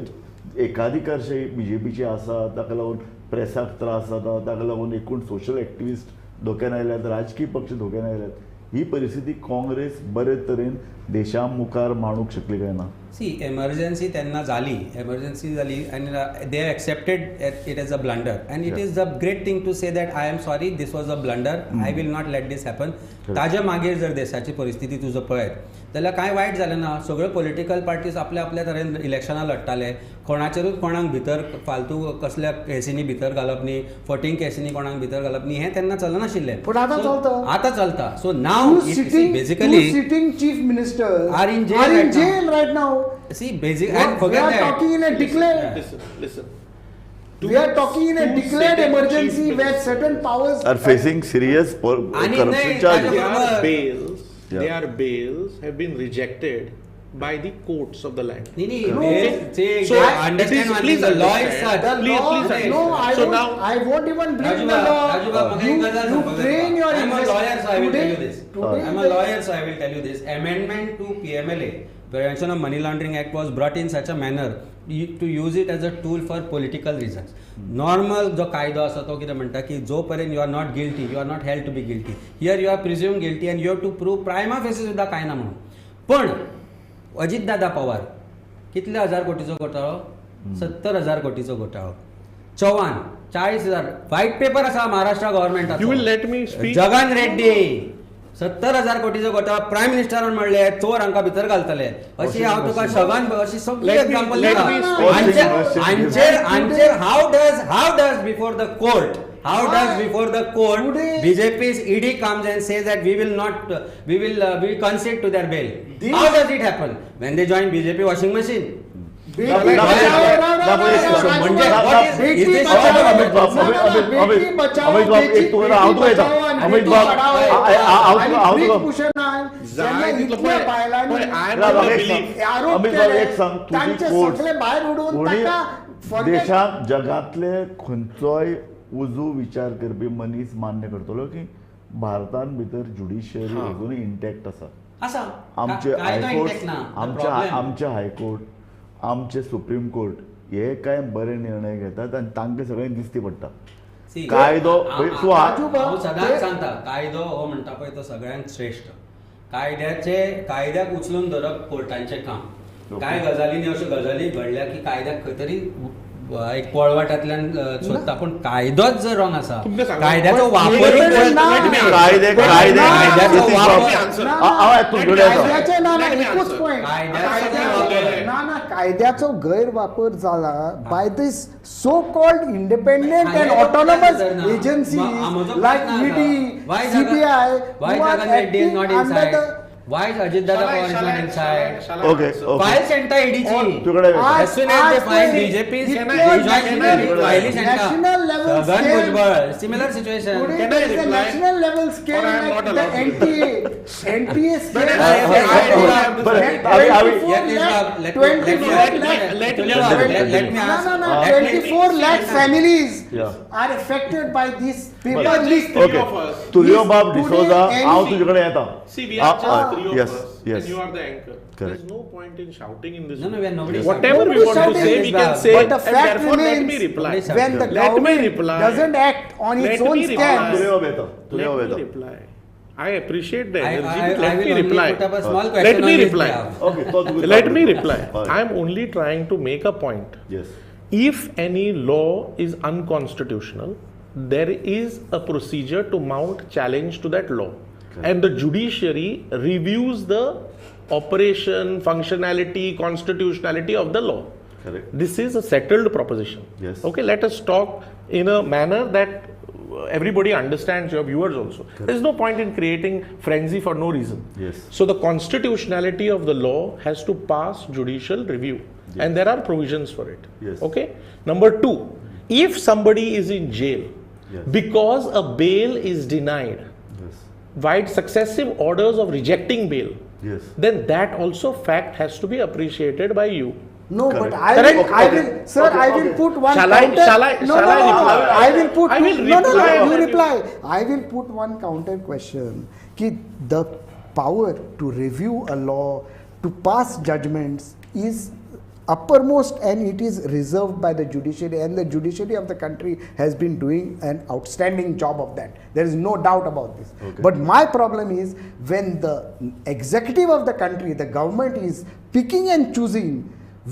एकाधिकारशाही बीजेपीची आसा ताका लागून प्रेसाक त्रास जाता ताका लागून एकूण सोशल एक्टिविस्ट धोक्यान आयल्यात राजकीय पक्ष धोक्यान आयल्यात ही परिस्थिती काँग्रेस बरे तरेन देशा मुखार मांडूंक शकली काय ना सी एमर्जन्सी त्यांना झाली and they have accepted it as a blunder and it is a great thing to say that I am sorry this was a blunder I will not let this happen. ताज्या मागीर जर देशाची परिस्थिती तुजो पळयत जाल्यार कांय वायट जालें ना. सगळ्यो पॉलिटिकल पार्टीज आपल्या आपल्या तरेन इलेक्शनां लडटाले. कोणाचेरूच कोणाक भितर फालतू कसल्या केसींनी भितर घालप न्ही, फटींग केसींनी कोणाक भितर घालप न्ही, हें तेन्ना चलनाशिल्लें. पूण आतां चलता. आतां चलता. So now basically two sitting chief ministers are in jail right now. See basic What- and we forget are that. talking in a declared. Listen. We are talking in a Two declared sitting emergency chief where certain powers are facing serious आणि corruption नाही, charges त्याच्या- Their bails have been rejected by the courts of the land. Nee, nee, No. so please understand one thing, the law is understand. such. The Please, law, please no, understand. So now- I won't even bring Rajuba, the law. Rajuba, You, Maga you train your I'm a lawyer, so I will tell you this. Today I'm a lawyer, so I will tell you this. Amendment to PMLA, Prevention of Money Laundering Act, was brought in such a manner to use it as a tool for political reasons. Normal जो कायदो आसा तो कितें म्हणटा की जो पर्यंत you are not guilty, you are not held to be guilty. Here you are presume guilty and you have to prove prima facie सुद्दां कांय ना म्हणून. पण अजितदादा पवार कितले हजार कोटीचो घोटाळो? 70,000 कोटीचो घोटाळो. चव्हाण 40,000. व्हाईट पेपर आसा महाराष्ट्र गव्हर्मेंटाचो. You will let me speak? Jagan Reddy 70,000 कोटीचो घोटाळो प्रायम मिनिस्टरान म्हणले चोर हांकां भितर घालतले. अशी हांव तुका सगळ्यान अशी सगळी Let me- एग्जांपल let दिता. me speak. हांचेर how does before the court, how does before the court Today- BJP's ED comes and says that we will concede to their bail. This- How does it happen? When they join BJP washing machine. बेटी ना- बचाओ, ना- ना- ना- ना- ना- एक ना- second. ना- म्हणजे ना- what is- Beti is this- बचाओ, अमित बाब, ना- ना- ना, अमित- बेटी अमित- बचाओ, अमित बाब, बेटी- एक तुला बेटी आवडतो येता. बचाओ आणि अमित बेटी बाब, पढाओ. आवडतो- आणि आवडतो. भूषण आहे, त्यांना इतक्या बायलांनी पण I ना- don't एक believe. सांग. आरोप अमित बाब, केले. एक सांग, तुझी त्यांचे कोर्ट सगळे बाहेर उडवून कोणी ताका forget- देशात जगातले खंयचोय उजू विचार करपी मनीस मान्य करतलो की भारतान भितर ज्युडिशियरी अजूनय इंटॅक्ट आसा. असा आमचे कायदो हायकोर्ट intact ना. The आमचे problem- आमचे हायकोर्ट आमचे सुप्रीम कोर्ट हे काय बरे निर्णय घेतात आणि तांकां सगळें दिसती पडटा. See, कायदो तूं राजू बाब, हांव सदांच ते- सांगता कायदो हो म्हणटा पळय तो सगळ्यांत श्रेष्ठ. कायद्याक उचलून धरप कोर्टांचें काम. कांय गजालींनी अश्यो गजाली घडल्या की कायद्याक खंय तरी एक पळवाटांतल्यान सोदता. पूण कायदोच जर रॉंग आसा, तुमकां सांगू. कायद्याचो वापर Let कायद्याचो वापर कायद्याचे ना ना Let me एकूच answer. पॉइंट कायद्याचो ना ना कायद्याचो गैरवापर जाला by this so called independent and autonomous agency like ED CBI Why Jagan Reddy is not inside? Why is Ajit Dada Pawar is not inside? Okay, okay. File sent EDची. तुकडे आज- As soon as they आज find ते BJP is इतकं joint national- file sent national level Sagan scale- Bhujbal, similar situation. Today Can I there is a reply? national level scale Or I am like not the allowed to NTA scale. But I have this But right. I will- 24 lakh families Yeah. are affected by this paper But leak. three Okay. of us. Tulio बाब Today D'Souza हांव NP तुजे कडेन येता. See, we are just three of yes, us, yes. and you are the anchor. Correct. There's no point in shouting in this. No, no, room. we are nobody is Whatever shouting. we want to Nobody say, is we can shouting. say, But the and fact therefore let me remains reply. Nobody when the Let me government reply. doesn't act on its Let own me reply. stance. Tulio येता. Tulio Let me येता. reply. I appreciate the I- energy, I- but let I will me only reply. put up a small Let question me on his reply. behalf. Okay, so तुम्ही Let me talk. reply. Fine. I am only trying to make a point. Yes. If any law is unconstitutional, there is a procedure to mount challenge to that law. Okay. And the judiciary reviews the operation, functionality, constitutionality of the law. Correct. This is a settled proposition. Yes. Okay, let us talk in a manner that everybody understands, your viewers also. There's no point in creating frenzy for no reason. Yes. So the constitutionality of the law has to pass judicial review, and there are provisions for it. Yes. Okay. Number two, if somebody is in jail Yes. because a bail is denied, Yes. by successive orders of rejecting bail, Yes. then that also fact has to be appreciated by you. No, Correct. but I Correct. will, I Okay, will, okay. sir, Okay, I will okay. put one Shall I- counter. shall I- no, shall no, I no, reply? I will put. I will no, no, no. reply. You reply. I will put one counter question. Ki the power to review a law, to pass judgments, is uppermost, and it is reserved by the judiciary, and the judiciary of the country has been doing an outstanding job of that. There is no doubt about this. Okay. But my problem is when the executive of the country, the government, is picking and choosing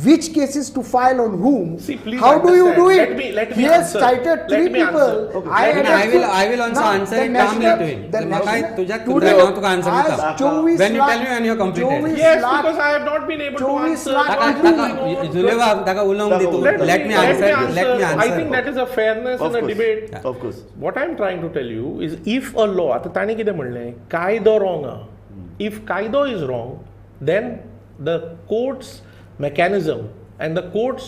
which cases to file on whom. See, please how do you do understand. it? Let me He has answer. cited Let three me people. answer. Okay. I will also answer it calmly to him. म्हाका तुझ्याक तुका हांव तुका answer दिता. When you tell me when you are completed. Yes, because I have not been able to 24 answer. lakh ताका जुलेवा ताका उलोवंक दितू. Let me answer. Let me I think answer. that is a fairness Of in a course. debate. Of course. What I am trying to tell you is, if a law, आता ताणी कितें म्हणलें, कायदो wrong हा. If कायदो is wrong, then the court's mechanism and the court's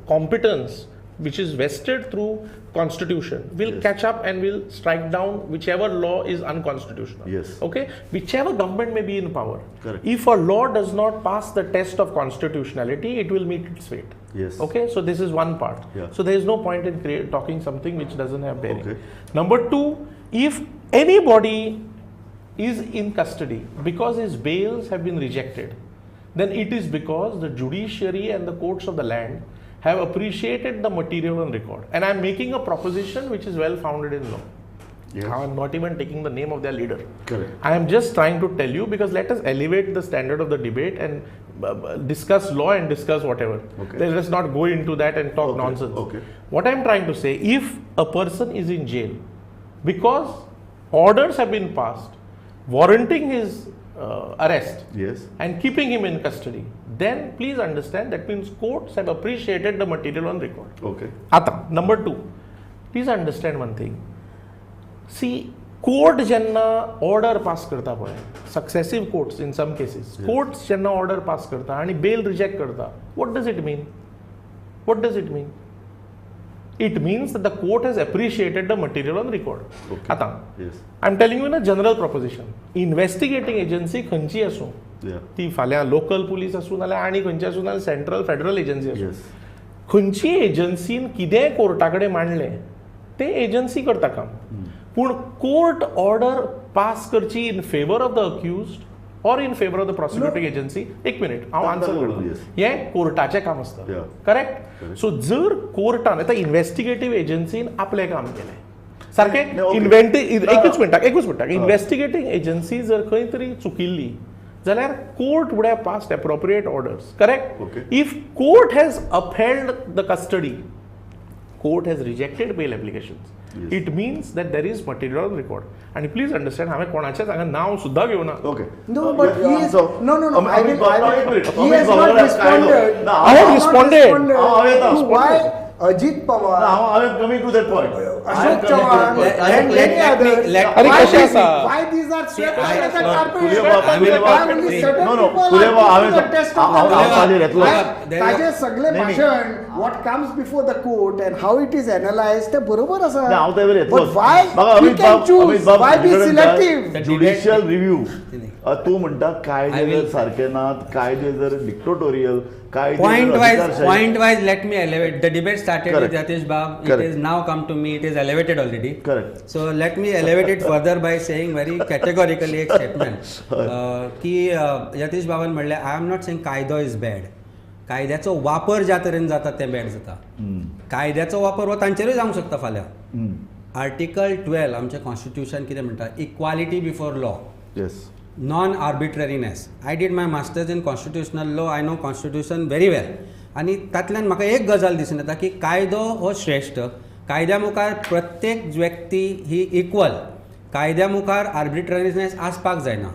competence, which is vested through constitution, will Yes. catch up and will strike down whichever law is unconstitutional. Yes. Okay, whichever government may be in power. Correct. If a law does not pass the test of constitutionality, it will meet its fate. Yes. Okay, so this is one part. Yeah. So there is no point in talking something which doesn't have bearing. Okay. Number two, if anybody is in custody because his bails have been rejected, then it is because the judiciary and the courts of the land have appreciated the material on record. And I am making a proposition which is well founded in law. Yes. I am not even taking the name of their leader. Correct. I am just trying to tell you, because let us elevate the standard of the debate and discuss law and discuss whatever. Okay. Let's not go into that and talk Okay, nonsense. okay. What I am trying to say, if a person is in jail because orders have been passed warranting his arrest Yes. and keeping him in custody, then please understand that means courts have appreciated the material on record. Okay. आता number two, please understand one thing. See, court जेन्ना order pass करता पळय, successive courts in some cases, courts जेन्ना order pass करता आणि bail reject करता, what does it mean? What does it mean? It means that the court has appreciated the material on record. Okay. आता Yes. I'm telling you in a general proposition. Investigating agency खंयची आसूं, Yeah. ती फाल्यां local police आसूं नाल्यार आनी खंयची आसूं नाल्यार सेंट्रल फेडरल एजन्सी आसूं, Yes. खंयची एजन्सीन कितेंय कोर्टा कडेन मांडलें ते एजन्सी करता काम. पूण कोर्ट ऑर्डर पास करची in favour of the accused और in favour of the prosecuting agency. एक मिनिट हांव आन्सर करतां. Yes. हें कोर्टाचें काम आसता. Yeah. करेक्ट. सो जर कोर्टान आतां इन्व्हेस्टिगेटीव एजन्सीन आपलें काम केलें सारकें, No, okay. एकूच मिनटाक इन्व्हेस्टिगेटींग एजन्सी जर खंय तरी चुकिल्ली जाल्यार court would have passed appropriate orders. Correct. Okay. If court has upheld the custody, court has rejected bail applications, Yes. it means that there is material on record. And please understand, हांवें कोणाचेच हांगा नांव सुद्धा घेवना. Okay. No, but he is no. I will. He has not responded. No, I have He has not responded. to why Ajit Pawar, I am coming to that point. Ashok Chavan, and many others. अरे Why कशें this- आसा? Why these are swept I- under the no, carpet? Kuleva, Why Kuleva, only certain no, no, people are Kuleva, put हांवें to the test of हांव the law? खाली येतलो. there ताजे are- सगळे नाही, भाषण what comes before the court and how it is analyzed ते बरोबर आसा. नाही, हांव तेवर येतलो. But why म्हाका he अमित can बाब choose? Why be तुजे कडेन selective? ज्युडिशियल रिव्ह्यू नाही. तू म्हणटा कायदे I will- जर सारखे नात, कायदे जर डिक्टोटोरियल, कायदे Point जर wise, अधिकारशाही- let me elevate. The debate started Correct. with Yatish Bab. Correct. It is now come to me. It is elevated already. Correct. So let me elevate it further by saying very categorically एक statement की यतीश बाबान म्हणलें I am not saying कायदो is bad. कायद्याचो वापर ज्या तरेन जाता तें बॅड जाता. कायद्याचो वापर हो तांचेरूय जावंक शकता फाल्यां. आर्टिकल 12 आमचें कॉन्स्टिट्यूशन कितें म्हणटा, equality before law, yes non arbitrariness. I did my master's in constitutional law, I know constitution very well. आनी तातूंतल्यान म्हाका एक गजाल दिसून येता की कायदो हो श्रेश्ठ, कायद्या मुखार प्रत्येक व्यक्ती ही इक्वल, कायद्या मुखार आर्बिट्ररीनेस आसपाक जायना.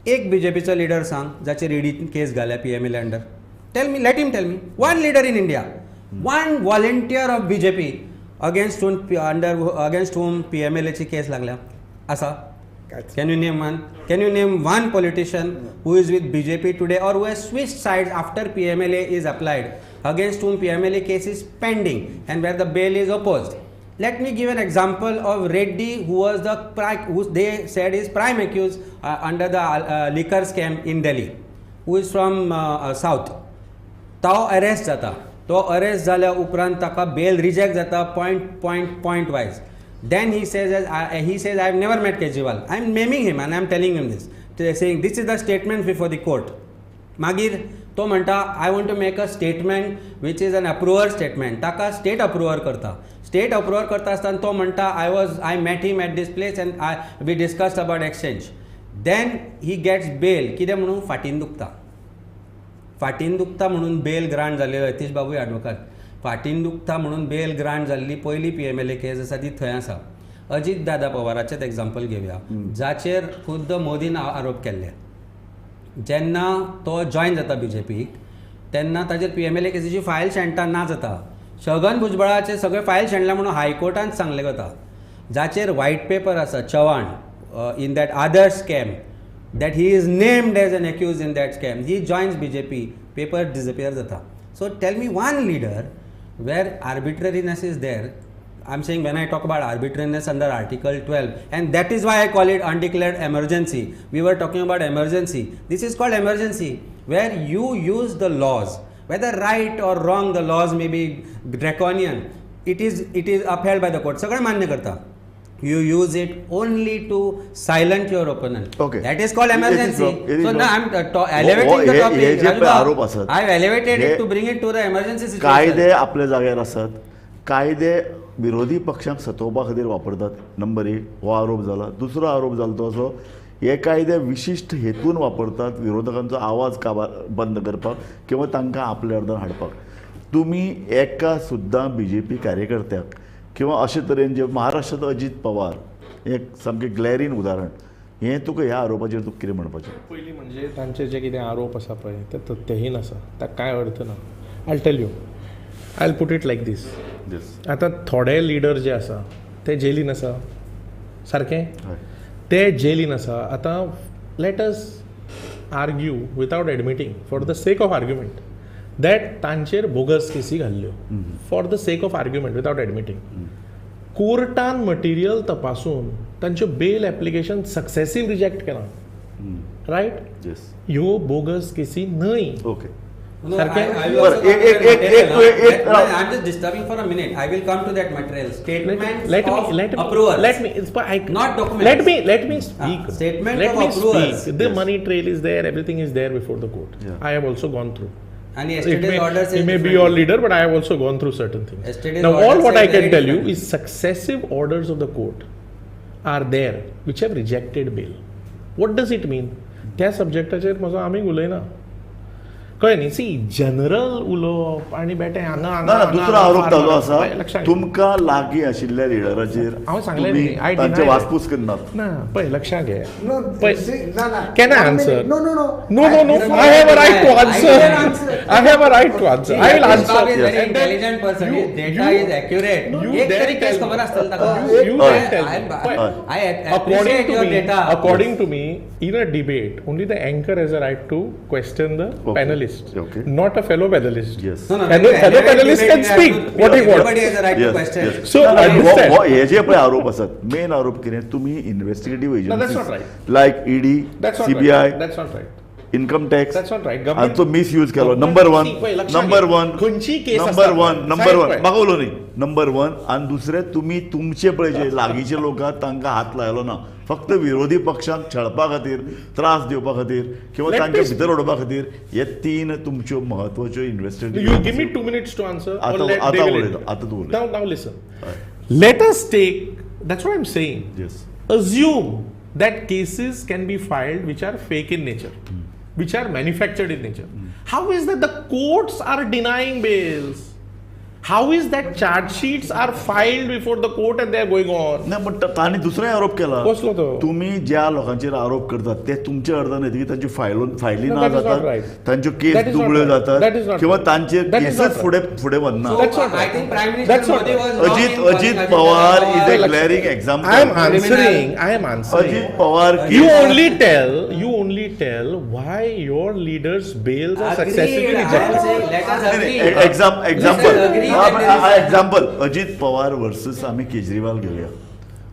एक बीजेपीचो लिडर सांग जाचेर ईडीन केस घाल्या PMLA under. Tell me, let him tell me one leader in India, one volunteer of BJP against whom PMLA ची केस लागल्या आसा? Can you name one? Can you name one politician who is with BJP today or who has switched sides after PMLA is applied, against whom PMLA case is pending and where the bail is opposed? Let me give an example of Reddy, who was who they said is prime accused under the liquor scam in Delhi, who is from south. तो arrest जाता. तो arrest जाल्या उपरांत ताका bell reject जाता point wise. Then he says I have never met Kejriwal. I am naming him and I am telling him this, saying this is the statement before the court. मागीर तो म्हणटा I want to make a statement which is an approver statement. ताका state अप्रुवर करता. State अप्रुवर करता आसतना तो म्हणटा I met him at this place and we discussed about exchange. Then he gets bail. कितें म्हणून फाटीन दुखता म्हणून बेल ग्रांट जाल्लेलो यतीश बाबू एडवोकेट. फाटीन दुखता म्हणून बेल ग्रांट जाल्ली पयली PMLA केस आसा ती थंय आसा. अजित दादा पवाराचेंच एग्जाम्पल घेवया, जाचेर खुद्द मोदीन आरोप केल्ले. जेन्ना तो जॉयन जाता BJPक तेन्ना ताचेर PMLA केसीची फायल शेणटा ना जाता. छगन भुजबळाचे सगळे फायल शेणल्या म्हणून हायकोर्टान सांगलें वता, जाचेर व्हाईट पेपर आसा Chavan in that other scam, that he is named as an accused in that scam. He joins BJP, paper disappear jata. So tell me one leader where arbitrariness is there. I'm saying when I talk about arbitrariness under Article 12, and that is why I call it undeclared emergency. We were talking about emergency. This is called emergency, where you use the laws, whether right or wrong, the laws may be draconian. It is upheld by the court. सगळे मान्य करता. You use it only to silence your opponent. Okay. That is called emergency. It is So wrong. now I'm elevating the topic. हे जे Rajubha, आरोप असतात, I've elevated हे it to bring it to the emergency situation. कायदे आपल्या जाग्यार आसात. कायदे विरोधी पक्षांक सतोवपा खातीर वापरतात. नंबर 1 हो आरोप जाला. दुसरो आरोप जालो तो असो, हे कायदे विशिश्ट हेतून वापरतात विरोधकांचो आवाज बंद करपाक किंवा तांकां आपल्या अर्दान हाडपाक. तुमी एका सुद्दां BJP कार्यकर्त्याक किंवा अशे तरेन जे महाराष्ट्रांत अजित पवार एक सामकें ग्लॅरीन उदाहरण, हें तुका ह्या आरोपाचेर तुका कितें म्हणपाचें? पयलीं म्हणजे तांचे जे कितें आरोप आसा पळय ते तथ्यहीन आसा, ताका कांय अर्थ ना. I tell you, I will put it like this. आतां थोडे लिडर जे आसा ते जेलीन आसा, सारकें? ते जेलीन आसा. आतां let us argue without admitting for the sake of argument that तांचेर बोगस केसी घाल्ल्यो, for the sake of argument without admitting. कोर्टान मटिरियल तपासून तांच्यो बेल एप्लिकेशन सक्सेसीव रिजेक्ट केला. रायट? ह्यो बोगस केसी न्हय. Okay. No, Sarkar, I will also come to that material. I'm just disturbing for a minute. I will come to that material. Statement of approvals. Not documents. Let me speak. Statement let of me approvals. speak. The money trail is there. Everything is there before the court. Yeah. I have also gone through. And yesterday's order says He may be your leader, but I have also gone through certain things. Yesterday's Now, order all what says I can very tell you different. is successive orders of the court are there which have rejected bail. What does it mean? त्या सब्जेक्टाचेर म्हजो आमी उलयना. कळ्ळें न्ही? C general उलोवप आनी बेटे हांगा ना दुसरो आरोप ताजो आसा, लक्षांत तुमकां लागीं आशिल्ल्या लिडराचेर हांव सांगलें तुमी न्ही, I तांचे deny वासपूस करनात. ना पळय लक्षांत घे. No, But see, no. can I One answer? minute. No. No. I have a right to answer. I have a right to answer. I will answer. Bob is very And then intelligent person. His data is accurate. you एक then तरी tell केस me. खबर आसतली ताका. You then tell me. I appreciate your data. According to me, in a debate, only the anchor has a right to question the Okay. panelist, Okay. not a fellow panelist. Yes. No, Fellow panelist can speak what he wants. Everybody has a right to Yes, question. yes. So, ना, understand. हे जे पळय आरोप आसात, main आरोप कितें, तुमी investigative No, that's not agencies right. Like ED, That's not CBI, right. That's not right. Income tax That's not right. आणि तो मिसयूज केलो. नंबर वन खंयची केस नंबर आसता वन पळय. म्हाका उलोव न्ही. नंबर 1 आणि दुसरे तुमी तुमचे पळय जे लागींचे लोक आहात तांकां हात लायलो ना. फक्त विरोधी पक्षांक छळपा खातीर, त्रास दिवपा खातीर किंवा Let तांच्या me भितर उडोवपा खातीर हे 3 तुमच्यो म्हत्वाच्यो You investigative. give me 2 minutes to answer. आता or let आता they will उलयता, enter. आता तूं उलय. Now listen. Let us take That's what I'm saying. Yes. Assume that cases can be filed which are fake in nature, which are manufactured in nature. How is that the courts are denying bails? How is that charge sheets are filed before the court and they are going on? नाही पण ताणी दुसराय आरोप केला कसलो तो? तुम्ही ज्या लोकांचेर आरोप करतात ते तुमच्या अर्जान येतकीर तांची फायली No, ना that is not जातात right. तांच्यो That case is not दुबळ्यो right. जातात That is not किंवा right. तांचे That is not केसच right. फुडें वचना That's not I right. think Prime That's Minister not Modi right. was wrong in Ajit calling Pawar Ajit is a Pawar. ग्लॅरिंग I am example answering. I am answering. Ajit Pawar You only tell why your leaders' bails are successfully Agreed. I am rejected. saying let us agree. Example agree that there is- example Ajit Pawar versus आम्ही केजरीवाल घेऊया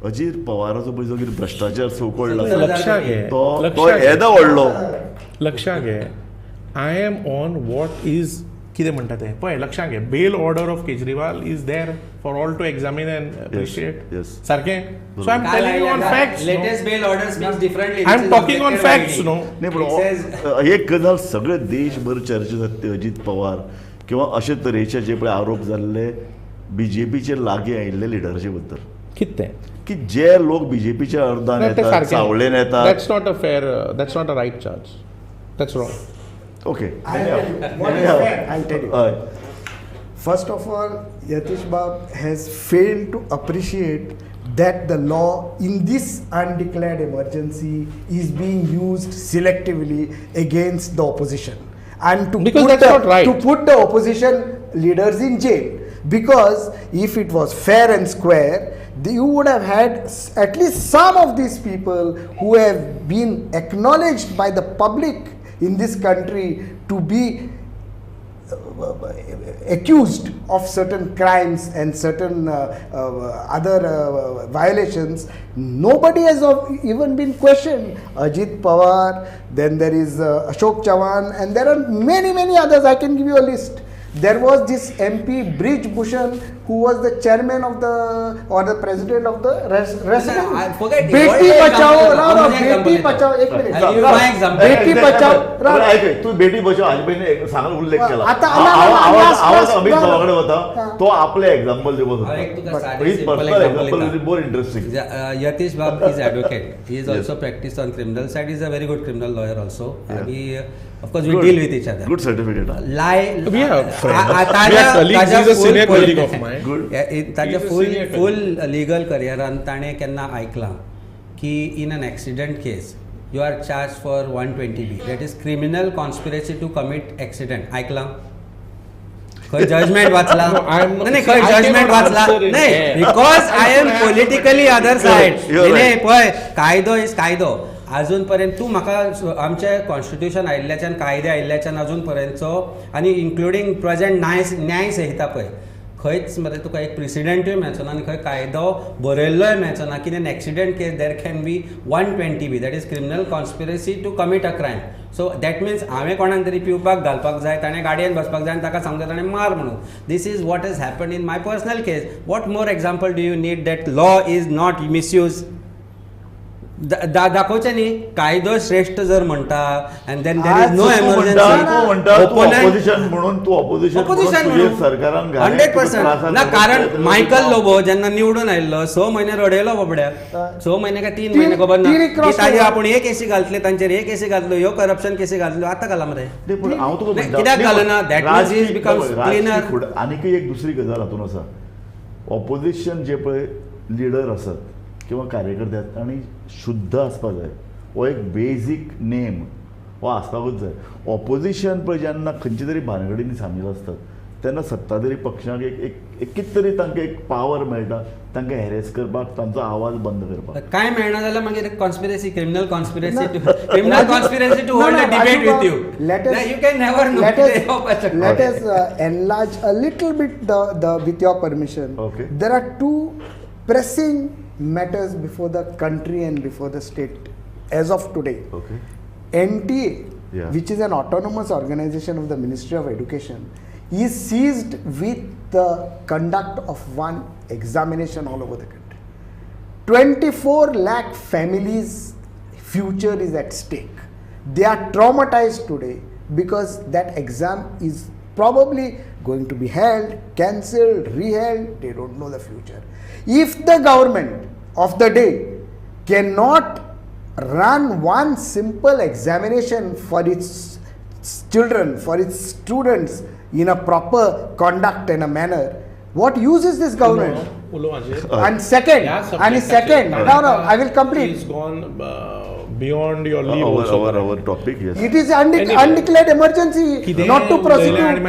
अजित पवाराचो पळय जो कितें भ्रष्टाचार चौकळला लक्षात घे. तो लक्षात घे. येदा व्हडलो लक्षात घे. I am on what is कितें म्हणटा तें पळय लक्षात घे. Bail order of Kejriwal is there for all to examine and appreciate. yes. सारकें. So I'm काल telling you on आयल्या facts. no? Latest bail order speaks differently. I'm This is talking on objective facts, ID. no? नाही It says- पण एक गजाल सगळे देशभर चर्चा जाता अजित पवार किंवा अशे तरेचे जे पळय आरोप जाल्ले बीजेपीचे लागीं आयिल्ले लिडरचे बद्दल कितें तें? की जे लोक बीजेपीच्या अर्दान नाही, ते येतात सारकें. चावलेन येतात That's not a fair. That's not a right charge. That's wrong. Okay I'll tell you. हय First of all, Yatish Bab has failed to appreciate that the law in this undeclared emergency is being used selectively against the opposition and to Because put that's not right. to put the opposition leaders in jail. Because if it was fair and square, you would have had at least some of these people who have been acknowledged by the public in this country to be accused of certain crimes and certain other violations. Nobody has even been questioned. Ajit Pawar, then there is Ashok Chavan, and there are many others. I can give you a list. There was this MP Brij Bhushan who was the chairman of the or the president of the resident. I forget it. Beti What is the Bachao, example? no, What is the Beti example? Bachao. एक minute. I'll give you my example. Beti Bachao, Ram. ऐक तू बेटी बचाव आजबीने सांगायला उल्लेख केला आता आवाज अमित राम. भावाकडे होता हा. तो आपले एक्झाम्पल दिवत हा, एक तुका होता साधी His simple personal example example दिता. is more interesting. Yatish Bab is advocate. He is Yes. also practiced on criminal side. He is a very good criminal lawyer also. Yeah. And he, of course, we deal with each other. Good certificate. Lie. We are friends. ताज्या- We are colleagues. ताज्या He's a full senior poli- colleague of mine. Good. ताज्या He's a full senior full legal करियरान ताणें केन्ना आयकलां की in an accident case you are charge for 120B that is criminal conspiracy to commit accident आयकलां खंय judgement वाचला No, I am not- नाही खंय I cannot जजमेंट वाचला answer in नाही there. Because I am politically other side You're नाही right. पळय कायदो इज कायदो अजून पर्यंत तू म्हाका आमचे कॉन्स्टिट्यूशन आयिल्ल्याच्यान कायदे आयिल्ल्याच्यान अजून पर्यंतचो आनी इन्क्लुडींग प्रेजेंट न्याय संहिता पळय खंयच मरे तुका एक प्रेसिडेंटूय मेळचो ना आनी खंय कायदो बरयल्लोय मेळचो ना की in accident case there can be 120B that is criminal conspiracy to commit a crime so that means हांवें कोणाक तरी पिवपाक घालपाक जाय ताणें गाडयेन बसपाक जाय आनी ताका सांगता ताणें मार म्हणून this is what is happen in my personal case what more example do you need that law is not misuse दाखोवचें न्ही कायदो श्रेष्ठ जर म्हणटा and then there is no म्हणटा तू एमर्जन्सी ऑपोजिशन म्हणून तू ऑपोजिशन ऑपोजिशन सरकारान 100% ना कारण मायकल लोबो जेन्ना निवडून आयिल्लो 6 म्हयने रडयलो बाबड्याक 6 म्हयने काय 3 महिने खबर ना तीन की cross ताजेर केलो. आपूण हे केसी घातले तांचेर हे केसी घातल्यो ह्यो करप्शन केसी घातल्यो आतां घाला मरे हांव तुका नाही, म्हणटा कित्याक घालना? That means राजकीय- he becomes राजकीय cleaner. फुड- आनीकय एक दुसरी गजाल हातून आसा ऑपोजिशन जे पळय लिडर आसात किंवा कार्यकर्ते आसात तांणी शुद्ध आसपाक जाय हो एक बेजीक नेम हो आसपाकूच जाय ऑपोजिशन पळय जेन्ना खंयचे तरी भानगडींनी सामील आसतात तेन्ना सत्ताधारी पक्षाक एक कितें तरी तांकां एक पावर मेळटा तांकां हॅरेस करपाक तांचो आवाज बंद करपाक काय मेळना जाल्यार मागीर conspiracy criminal conspiracy No. Criminal conspiracy to hold a debate with you Let us- you can never know Let us enlarge a little bit with your permission. Okay. There are two pressing matters before the country and before the state as of today. Okay NTA, Yeah. which is an autonomous organization of the Ministry of Education, is seized with the conduct of one examination all over the country. 24 lakh families' future is at stake. They are traumatized today because that exam is probably going to be held, cancelled, reheld. They don't know the future. If the government of the day cannot run one simple examination for its children, for its students in a proper conduct and a manner, what use is this government? And second, no, I will complete. It's gone beyond your leave also. our topic, yes. It is undeclared emergency, not to prosecute,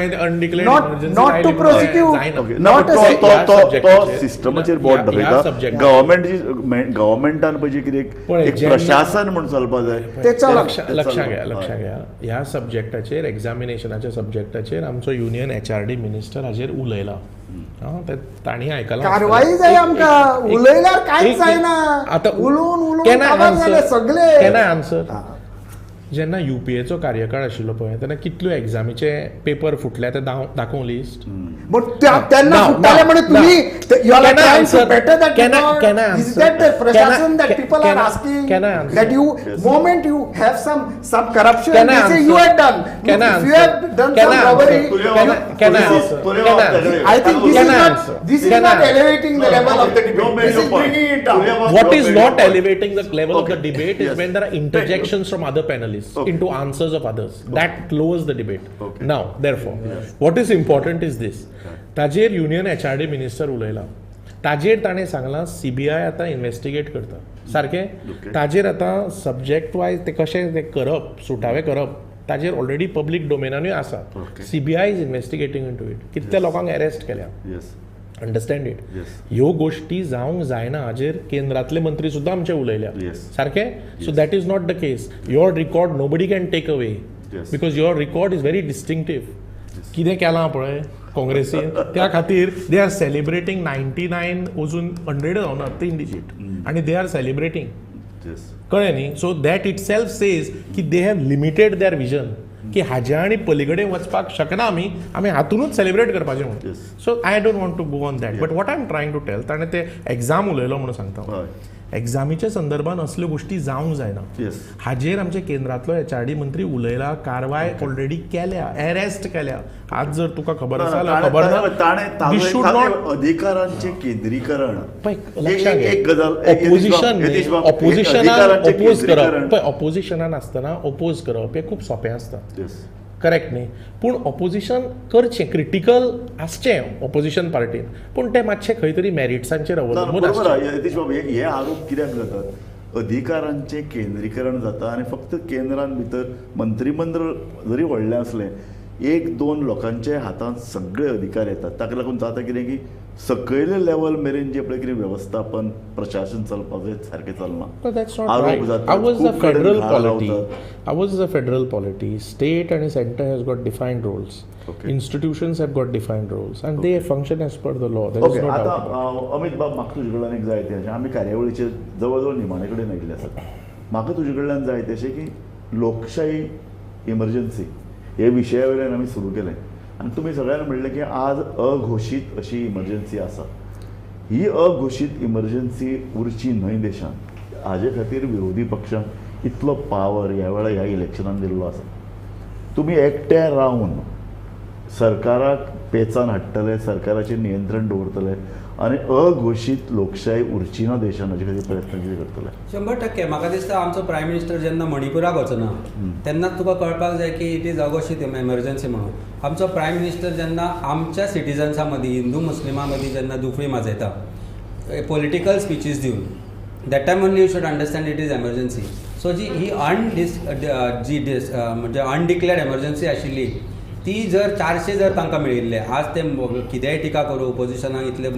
not to prosecute, Okay. not तो सिस्टमाचेर बोट दाखयता गव्हर्मेंटान पयलीं कितें एक प्रशासन म्हणून चलपा जाय ते चलप. लक्षात घ्या ह्या सब्जेक्टाचेर एग्जामिनेशनाच्या सब्जेक्टाचेर आमचो युनियन HRD मिनिस्टर हाजेर उलयला. ताणी आयकलां कारवाई जाय आमकां, उलयल्यार कांयच जायना, उलोवन काबार जाले सगळे. केन्ना आन्सर जेन्ना UPAचो कार्यकाळ आशिल्लो पळय तेन्ना कितल्यो एग्जामीचे पेपर फुटले ते दाखोवं लिस्ट. But त्यांना फुटताले म्हणून तुम्ही you are trying to better that because is that the prashashan that people are asking that you moment you have some corruption they say you have done. If you have done some robbery, I think this is not elevating the level of the debate. This is bringing it down. What is not elevating the level of the debate is when there are interjections from other panelists into answers of others. That lowers the debate. Now, therefore, what is important is this. ताजेर union HRD minister उलयला, ताजेर ताणें सांगलां CBI आतां investigate करता, सारकें. ताजेर आतां subject wise ते कशें ते करप, सुटावे करप, ताजेर ऑलरेडी पब्लीक डोमेनानूय आसा. CBI is investigating into it. कितल्या लोकांक अरेस्ट केल्या, अंडरस्टँड इट. ह्यो गोश्टी जावंक जायना हाजेर केंद्रांतले मंत्री सुद्दां आमचे उलयल्या, सारकें. So that is not the case. Your record nobody can take away because your record is very distinctive. कितें केलां पळय काँग्रेसीन, त्या खातीर दे आर सेलिब्रेटींग 99 अजून 100 जावना 3 डिजीट आनी दे आर सेलिब्रेटींग. कळ्ळें न्ही. So that itself says की they have limited their vision की हाज्या आनी पलीकडे वचपाक शकना आमी हातूनच सेलिब्रेट करपाचें म्हणून. So I don't want to go on that. But what I am trying to tell, ताणें ते एग्जाम उलयलो म्हणून सांगता. एग्जामीच्या संदर्भात असल्यो गोष्टी जावंक जायना. हाजेर आमचे केंद्रांतलो HRD मंत्री उलयला, कारवाय ऑलरेडी केल्या, अरेस्ट केल्या. आज जर तुका खबर आसा जाल्यार खबर ना, वी शुड नॉट अधिकारांचे केंद्रीकरण. एक गजाल ऑपोजिशनान ऑपोज करप, ऑपोजिशनान आसतना ऑपोज करप हें खूब सोंपें आसता, करेक्ट न्ही. पूण ऑपोजिशन करचें, क्रिटिकल आसचें ऑपोजिशन पार्टीन, पूण तें मातशें खंय तरी मेरिट्सांचेर अवलंबून आसचें. हे आरोप कित्याक जातात? अधिकारांचें केंद्रीकरण जाता आनी फक्त केंद्रान भितर मंत्रिमंडळ जरी व्हडलें असलें 1-2 लोकांच्या हातांत सगळे अधिकार येतात. ताका लागून जाता कितें की सकयले लेवल मेरेन जे पळय कितें वेवस्थापन प्रशासन चलपाक जाय सारकें चलना. But that's not right. Ours is a federal polity. State and center has got defined roles. Institutions have got defined roles, and they function as per the law. There is no doubt about it. Amit बाब, म्हाका तुजे कडल्यान एक जाय तें, आमी कार्यावळीचे जवळ जवळ निमाणे कडेन आयिल्ले आसात. म्हाका तुजे कडल्यान जाय तेशें की लोकशाही इमर्जन्सी हे विशया वयल्यान आमी सुरू केलें आनी तुमी सगळ्यांनी म्हणलें की आज अघोशीत अशी इमर्जन्सी आसा. ही अघोशीत इमर्जन्सी उरची न्हय देशान. हाजे खातीर विरोधी पक्षांक इतलो पावर ह्या वेळा ह्या इलेक्शनान दिल्लो आसा. तुमी एकटे रावन सरकाराक पेचान हाडटले, सरकाराचेर नियंत्रण दवरतले आनी अघोशीत लोकशाही उरची ना देशान, हाजे खातीर प्रयत्न कितें करतले? 100%. म्हाका दिसता आमचो प्रायम मिनिस्टर जेन्ना मणिपुराक वचना तेन्नाच तुका कळपाक जाय की इट इज अघोशीत एमर्जन्सी म्हणून. आमचो प्रायम मिनिस्टर जेन्ना आमच्या सिटिजन्सां मदीं, हिंदू मुस्लिमां मदीं जेन्ना दुखळी माजयता पॉलिटिकल स्पिचीस दिवन, that time only you should understand it is emergency. So ही म्हणजे अनडिक्लेअर्ड एमर्जन्सी आशिल्ली ती जर 400 जर तांकां मेळिल्ले, आज ते कितेंय टिका करूं, ओपोजिशनाक इतले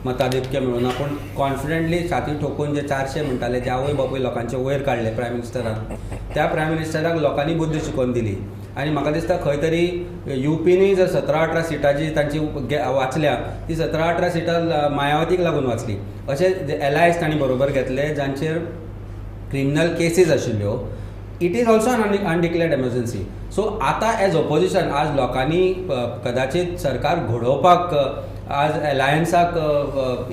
मताधिक्य मेळुना, पूण कॉन्फिडंटली छाती ठोकून जे 400 म्हणटाले ते आवय बापूय लोकांचे वयर काडले प्रायम मिनिस्टरान. त्या प्रायम मिनिस्टराक लोकांनी बुद्ध शिकोवन दिली. आनी म्हाका दिसता खंय तरी UPनी जर 17-18 सिटां जी तांची वाचल्या, ती 17-18 सिटां मायावतीक लागून वाचली. अशें एलायन्स तांणी बरोबर घेतले जांचेर क्रिमिनल केसीस आशिल्ल्यो. It is also undeclared emergency. So आतां एज ऑपोजिशन आज लोकांनी कदाचित सरकार घडोवपाक आज अलायन्साक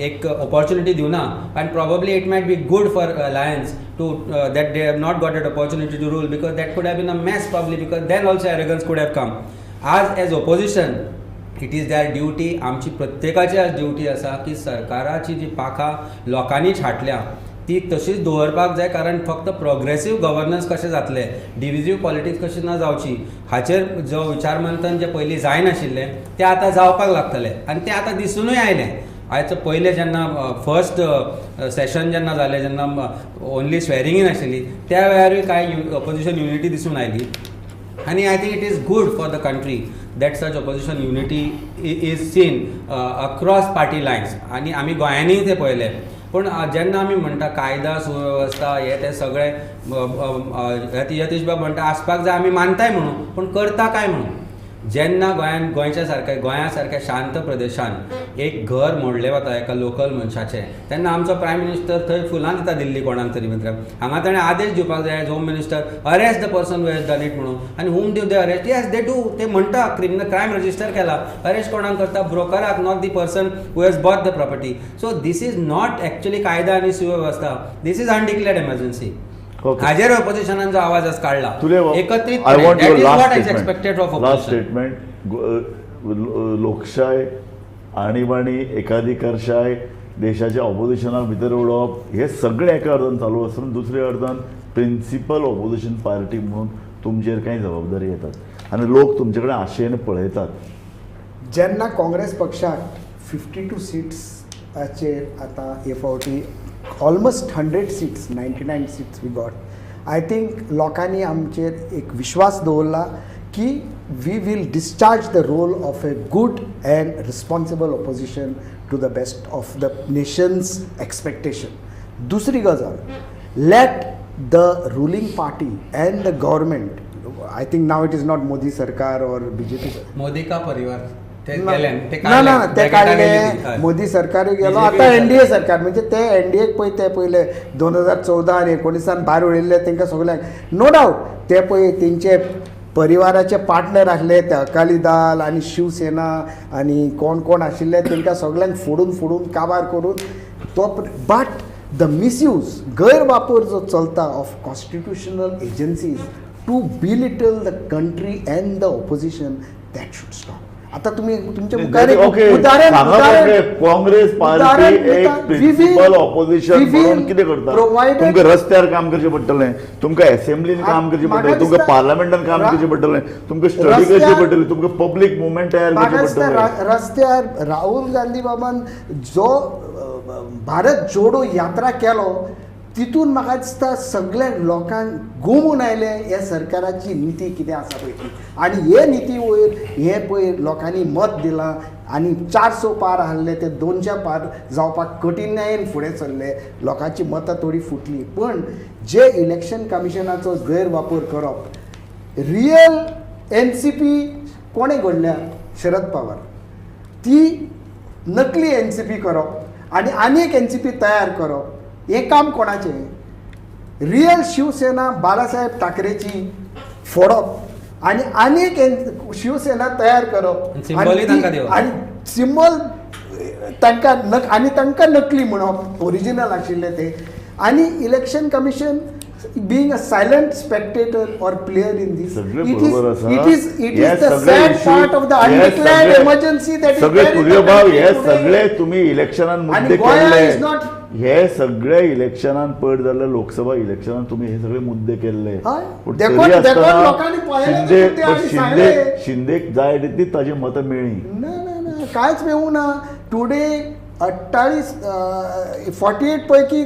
एक ऑपॉर्च्युनिटी दिवना, and probably it might be good for alliance to that they have not got that opportunity to rule, because that could have been a mess probably, because then also arrogance could have come. आज as opposition it is their duty, आमची प्रत्येकाची आज duty आसा की सरकाराची जी पाखां लोकांनी छाटल्या ती तशीच दवरपाक जाय, कारण फक्त प्रोग्रेसीव गव्हर्नन्स कशें जातलें, डिविजीव पॉलिटिक्स कशी ना जावची हाचेर जो विचार मंथन जे पयलीं जायनाशिल्लें तें आतां जावपाक लागतलें आनी तें आतां दिसूनय आयलें. आयज पयलें जेन्ना फर्स्ट सेशन जेन्ना जालें, जेन्ना ओन्ली स्वेरींग इन आशिल्ली, त्या वेळारूय कांय ऑपोजिशन युनिटी दिसून आयली. आनी I think it is good for the country that such opposition unity is seen across party Lions. आनी आमी गोंयांनीय तें पळयलें. पूण जेन्ना आमी म्हणटा कायदा सुवेवस्था हे ते सगळे यतीश बाब म्हणटा आसपाक जाय, आमी मानताय म्हणून, पूण करता काय म्हणून. जेन्ना गोंयच्या सारक्या शांत प्रदेशान एक घर मोडलें वता एका लोकल मनशाचें, तेन्ना आमचो प्रायम मिनिस्टर थंय फुलां दिता दिल्ली कोणाक तरी मित्रांक. हांगा ताणें आदेश दिवपाक जाय home minister, arrest the person who has done it म्हणून. आनी whom do they arrest? Yes they do. ते म्हणटा क्रायम रजिस्टर केला, अरेस्ट कोणाक करता? ब्रोकराक, not the person who has bought the property. So this is not actually कायदा आनी सुवेवस्था, दीस इज अनडिक्लेअर्ड एमर्जन्सी. हाजेर ऑपोजिशनान जो आवाज आज काढला एकत्रित, लास्ट स्टेटमेंट. लोकशाय, आणीबाणी, एकाधिकारशाय, देशाच्या ऑपोजिशनाक भितर उडोवप हे सगळे एका अर्दान चालू आसून दुसऱ्या अर्दान प्रिन्सिपल ऑपोजिशन पार्टी म्हणून तुमचेर कांय जबाबदारी येतात आनी लोक तुमचे कडेन आशेन पळयतात. जेन्ना काँग्रेस पक्षाक 52 सीट्साचेर आतां हे फावटी almost 100 seats, 99 seats we got. I think लोकांनी आमचेर एक विश्वास दवरला की we will discharge the role of a good and responsible opposition to the best of the nation's expectation. दुसरी गजाल, let the ruling party and the government, I think now it is not Modi सरकार और BJP, Modi का परिवार ते काढले, मोदी सरकार गेलो, आता NDA सरकार, म्हणजे ते NDA ते पहिले 2014 आणि 19 भायर उडयल्ले तांकां सगळ्यांक नो डावट ते पळय तेंचे परिवाराचे पार्टनर आसले, ते अकाली दल आणि शिवसेना आणि कोण कोण आशिल्ले तांकां सगळ्यांक फोडून काबार करून तो. बट द मिसयूज, गैरवापर जो चलता of constitutional agencies to belittle the country and the opposition, that should stop. आता तुम्ही तुमच्या काँग्रेस पार्टी एक प्रिन्सिपल ऑपोजिशन म्हणून कितें करता? तुमकां रस्त्यार काम करचें पडटलें, तुमकां असेंब्लीन काम करचें पडटलें, तुमकां पार्लमेंटान काम करचें पडटलें, तुमकां स्टडी करची पडटली, तुमकां पब्लीक मुवमेंट तयार करचें पडटलें. रस्त्यार राहुल गांधी बाबान जो भारत जोडो यात्रा केलो तितून म्हाका दिसता सगळ्या लोकांक घुमून आयले ह्या सरकाराची निती कितें आसा पळय ती. आनी हे निती वयर हे पळय लोकांनी मत दिलां आनी 400 पार आहले ते 200 पार जावपाक कठिनायेन फुडें सरले, लोकांची मतां थोडी फुटली. पण जे इलेक्शन कमिशनाचो गैरवापर करप, रियल NCP कोणें घडल्या? शरद पवार. ती नकली NCP करप आनी आनीक NCP तयार करप, हे काम कोणाचें? रियल शिवसेना बाळासाहेब ठाकरेची फोडप आनी आनीक शिवसेना तयार करप आनी सिंबल तांकां आनी तांकां नकली म्हणप, ओरिजिनल आशिल्ले ते. आनी election commission being a silent spectator or player in this, it is the sad part of the undeclared emergency that is सगळे तुर्यभाव हे सगळे तुम्ही इलेक्शनान मुद्दे केल्ले, हे सगळे इलेक्शनान पयड जाल्ले लोकसभा इलेक्शनान तुम्ही हे सगळे मुद्दे केल्ले. शिंदेक जाय तितली ताजी मतां मेळ्ळी ना, कांयच मेळूं ना. टुडे 48 पैकी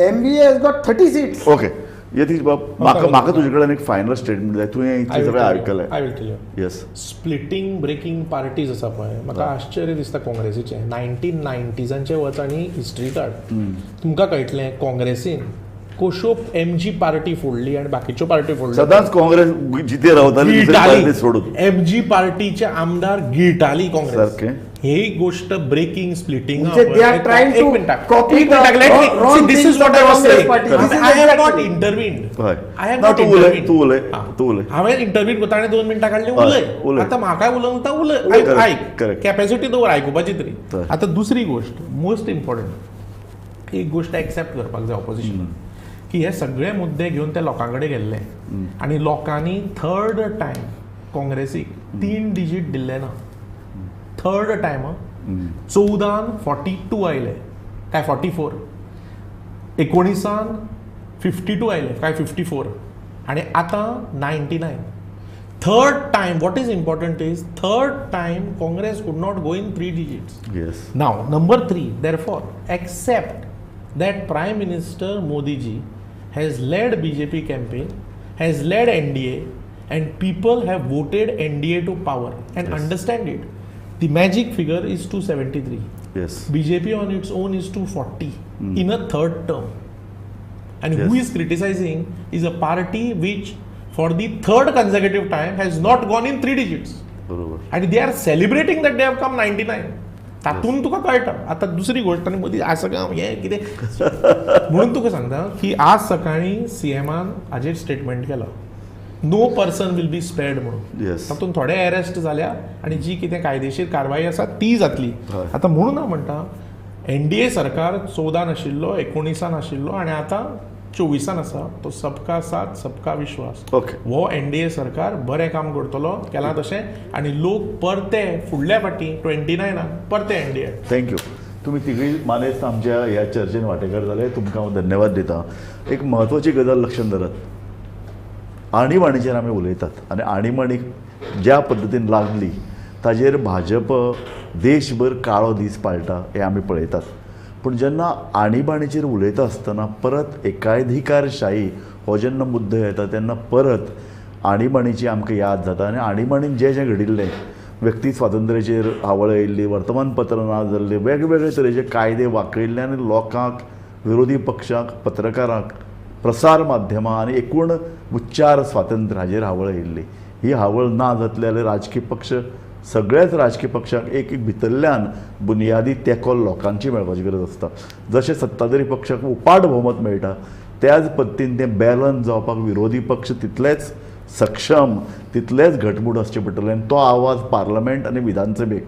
MVA has got 30 seats. Okay Yatish बाब, म्हाका तुजे कडेन एक फायनल स्टेटमेंट जाय. तुवें इतलें सगळें आयकलें. I will tell you. Yes. Splitting breaking parties आसा पळय, म्हाका आश्चर्य दिसता काँग्रेसीचें. 1990सांचे वच आनी हिस्ट्री काड, तुमकां कळटलें काँग्रेसीन कश्यो MG पार्टी फोडली आनी बाकीच्यो पार्टी फोडली. सदांच काँग्रेस जिते रावताली सोडून MG पार्टीचे आमदार गिळटाली काँग्रेस. सारकें. ही गोष्ट breaking splitting This is what I was saying. I have not intervened. हांवें इंटरव्यू करता 2 मिनटां काडली उलय. आतां म्हाका उलोवंक उलय, आयक, कॅपॅसिटी दवर आयकुपाची तरी. आतां दुसरी गोष्ट मोस्ट इम्पॉर्टंट, एक गोष्ट एक्सेप्ट करपाक जाय ऑपोजिशनान, की हे सगळे मुद्दे घेवन ते लोकां कडेन गेल्ले आनी लोकांनी थर्ड टायम काँग्रेसीक 3 डिजीट दिल्ले ना. थर्ड टायम 14 42 आयले काय 44, 19 52 आयले काय 54 आणि आता 99. Third time, what is important is third time Congress could not go in 3 digits. Yes. Now, number 3, therefore, accept that Prime Minister Modi ji has led BJP campaign, has led NDA, and people have voted NDA to power. And Yes. understand it, the magic figure is 273. Yes. BJP on its own is 240 in a third term. And who Yes. is criticizing is a party which for the third consecutive time has not gone in 3 digits. बरोबर. आणि they are celebrating that they have come 99. तातून तुका कळटा. आता दुसरी गोष्ट आणि मदीं आज सगळं हे कितें म्हणून तुका सांगता की आज सकाळी सीएमान हाजेर स्टेटमेंट केला, नो पर्सन विल बी स्पेर्ड म्हणून. Yes. तातून थोडे अरेस्ट जाल्या आणि जी कितें कायदेशीर कारवाई आसा ती जातली. हय. आता म्हणून हांव म्हणटा एनडीए सरकार 14 नाशिल्लो, 19 नाशिल्लो आणि आता 24 आसा. तो सबका साथ सबका विश्वास. ओके. हो एनडीए सरकार बरें काम करतलो, केलां तशें, आणि लोक परते फुडल्या फाटी 29 परते एनडीए. थँक्यू. तुम्ही तिघी मानेस्त आमच्या ह्या चर्चेन वांटेकार जाले, तुमकां हांव धन्यवाद दिता. एक म्हत्वाची गजाल लक्षात धरात, आणीबाणीचेर आमी उलयतात आनी आणीबाणीक ज्या पद्दतीन लागली ताजेर भाजप देशभर काळो दीस पाळटा हें आमी पळयतात. पूण जेन्ना आणीबाणीचेर उलयता आसतना परत एकाधिकारशाही हो जेन्ना मुद्दो येता तेन्ना परत आणीबाणीची आमकां याद जाता. आनी आणीबाणीन जें जें घडिल्लें, व्यक्ती स्वातंत्र्याचेर आवळ येयल्ली, वर्तमानपत्रां ना जाल्ली, वेगवेगळे तरेचे कायदे वाकयल्ले आनी लोकांक, विरोधी पक्षाक, पत्रकारांक, प्रसार माध्यमां आनी एकूण उच्चार स्वातंत्र्य हाजेर हावळ येयल्ली. ही हावळ ना जातली जाल्यार राजकीय पक्ष, सगळ्याच राजकीय पक्षांक एक भितरल्यान बुनयादी तेंको लोकांची मेळपाची गरज आसता. जशें सत्ताधारी पक्षाक उपाट भोवमत मेळटा त्याच पद्दतीन तें बॅलन्स जावपाक विरोधी पक्ष तितलेच सक्षम, तितलेच घटमूट आसचे पडटले. आनी तो आवाज पार्लमेंट आनी विधानसभेक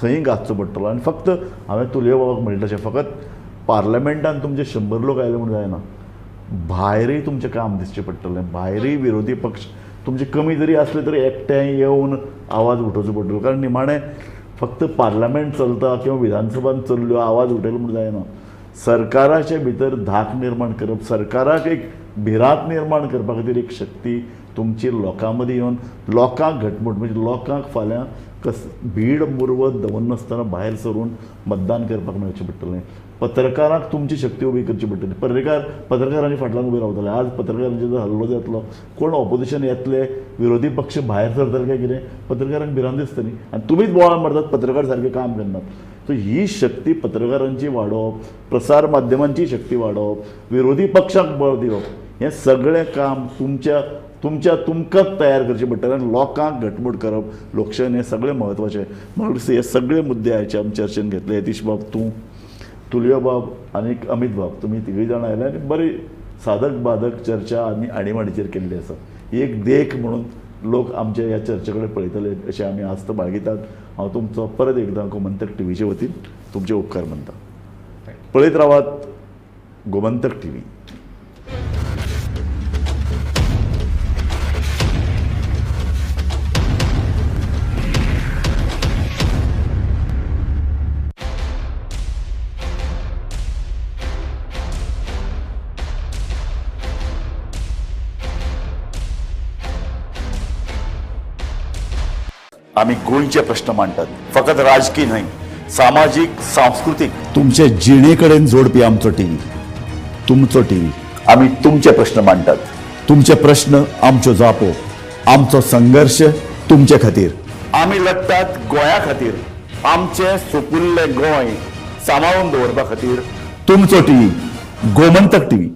थंय गाजचो पडटलो. आनी फक्त हांवें तुलयो बाबाक म्हणटा तशें फकत पार्लमेंटान तुमचे 100 लोक आयले म्हूण जायना, भायरय तुमचें काम दिसचें पडटलें. भायरय विरोधी पक्ष तुमचे कमी जरी असले तरी एकठांय येवन आवाज उठोवचो पडटलो. कारण निमाणें फक्त पार्लमेंट चलता किंवा विधानसभान चल्ल्यो आवाज उठयलो म्हूण जायना. सरकाराचे भितर धाक निर्माण करप, सरकाराक एक भिरांत निर्माण करपा खातीर एक शक्ती तुमची लोकां मदीं येवन लोकांक घटमूट, म्हणजे लोकांक फाल्यां भीड मुरवत दवरनासतना भायर सरून मतदान करपाक मेळचें पडटलें. पत्रकारांक तुमची शक्ती उबी करची पडटली. पत्रकारांनी फाटल्यान उबे रावतले. आज पत्रकारांचेर जर हल्लो जातलो, कोण ऑपोजिशन येतले, विरोधी पक्ष भायर सरतले काय कितें, पत्रकारांक भिरांत दिसतली. आनी तुमीच बोवाळ मारतात पत्रकार सारकें काम करनात. सो ही शक्ती पत्रकारांची वाडोवप, प्रसार माध्यमांची शक्ती वाडोवप, विरोधी पक्षाक बळ दिवप, हें सगळें काम तुमकांच तयार करचें पडटलें. आनी लोकांक घटमूट करप, लोकशायेन हें सगळें म्हत्वाचें. म्हाका दिसता हे सगळे मुद्दे आयचे आमी चर्चेन घेतले. यतीश बाब, तूं, तुलयो बाब आनी अमित बाब, तुमी तिगूय जाण आयले आनी बरी साधक बाधक चर्चा आनी आणीबाणीचेर केल्ली आसा. ही एक देख म्हणून लोक आमच्या ह्या चर्चे कडेन पळयतले अशें आमी आस्त बाळगितात. हांव तुमचो परत एकदां गोमंतक टीव्हीचे वतीन तुमचे उपकार मानता. पळयत रावात गोमंतक टीव्ही. आम्ही गोंयचे प्रश्न मांडटात, फकत राजकीय न्हय, सामाजीक, सांस्कृतिक, तुमचे जिणेकडेन जोडपी आमचो टीव्ही, तुमचो टीव्ही. आम्ही तुमचे प्रश्न मांडटात, तुमचे प्रश्न आमच्यो जापो, आमचो संघर्ष तुमचे खातीर. आमी लढटात गोंया खातीर, आमचे सोपुल्ले गोंय सांबाळून दवरपा खातीर. तुमचो टीव्ही, गोमंतक टीव्ही.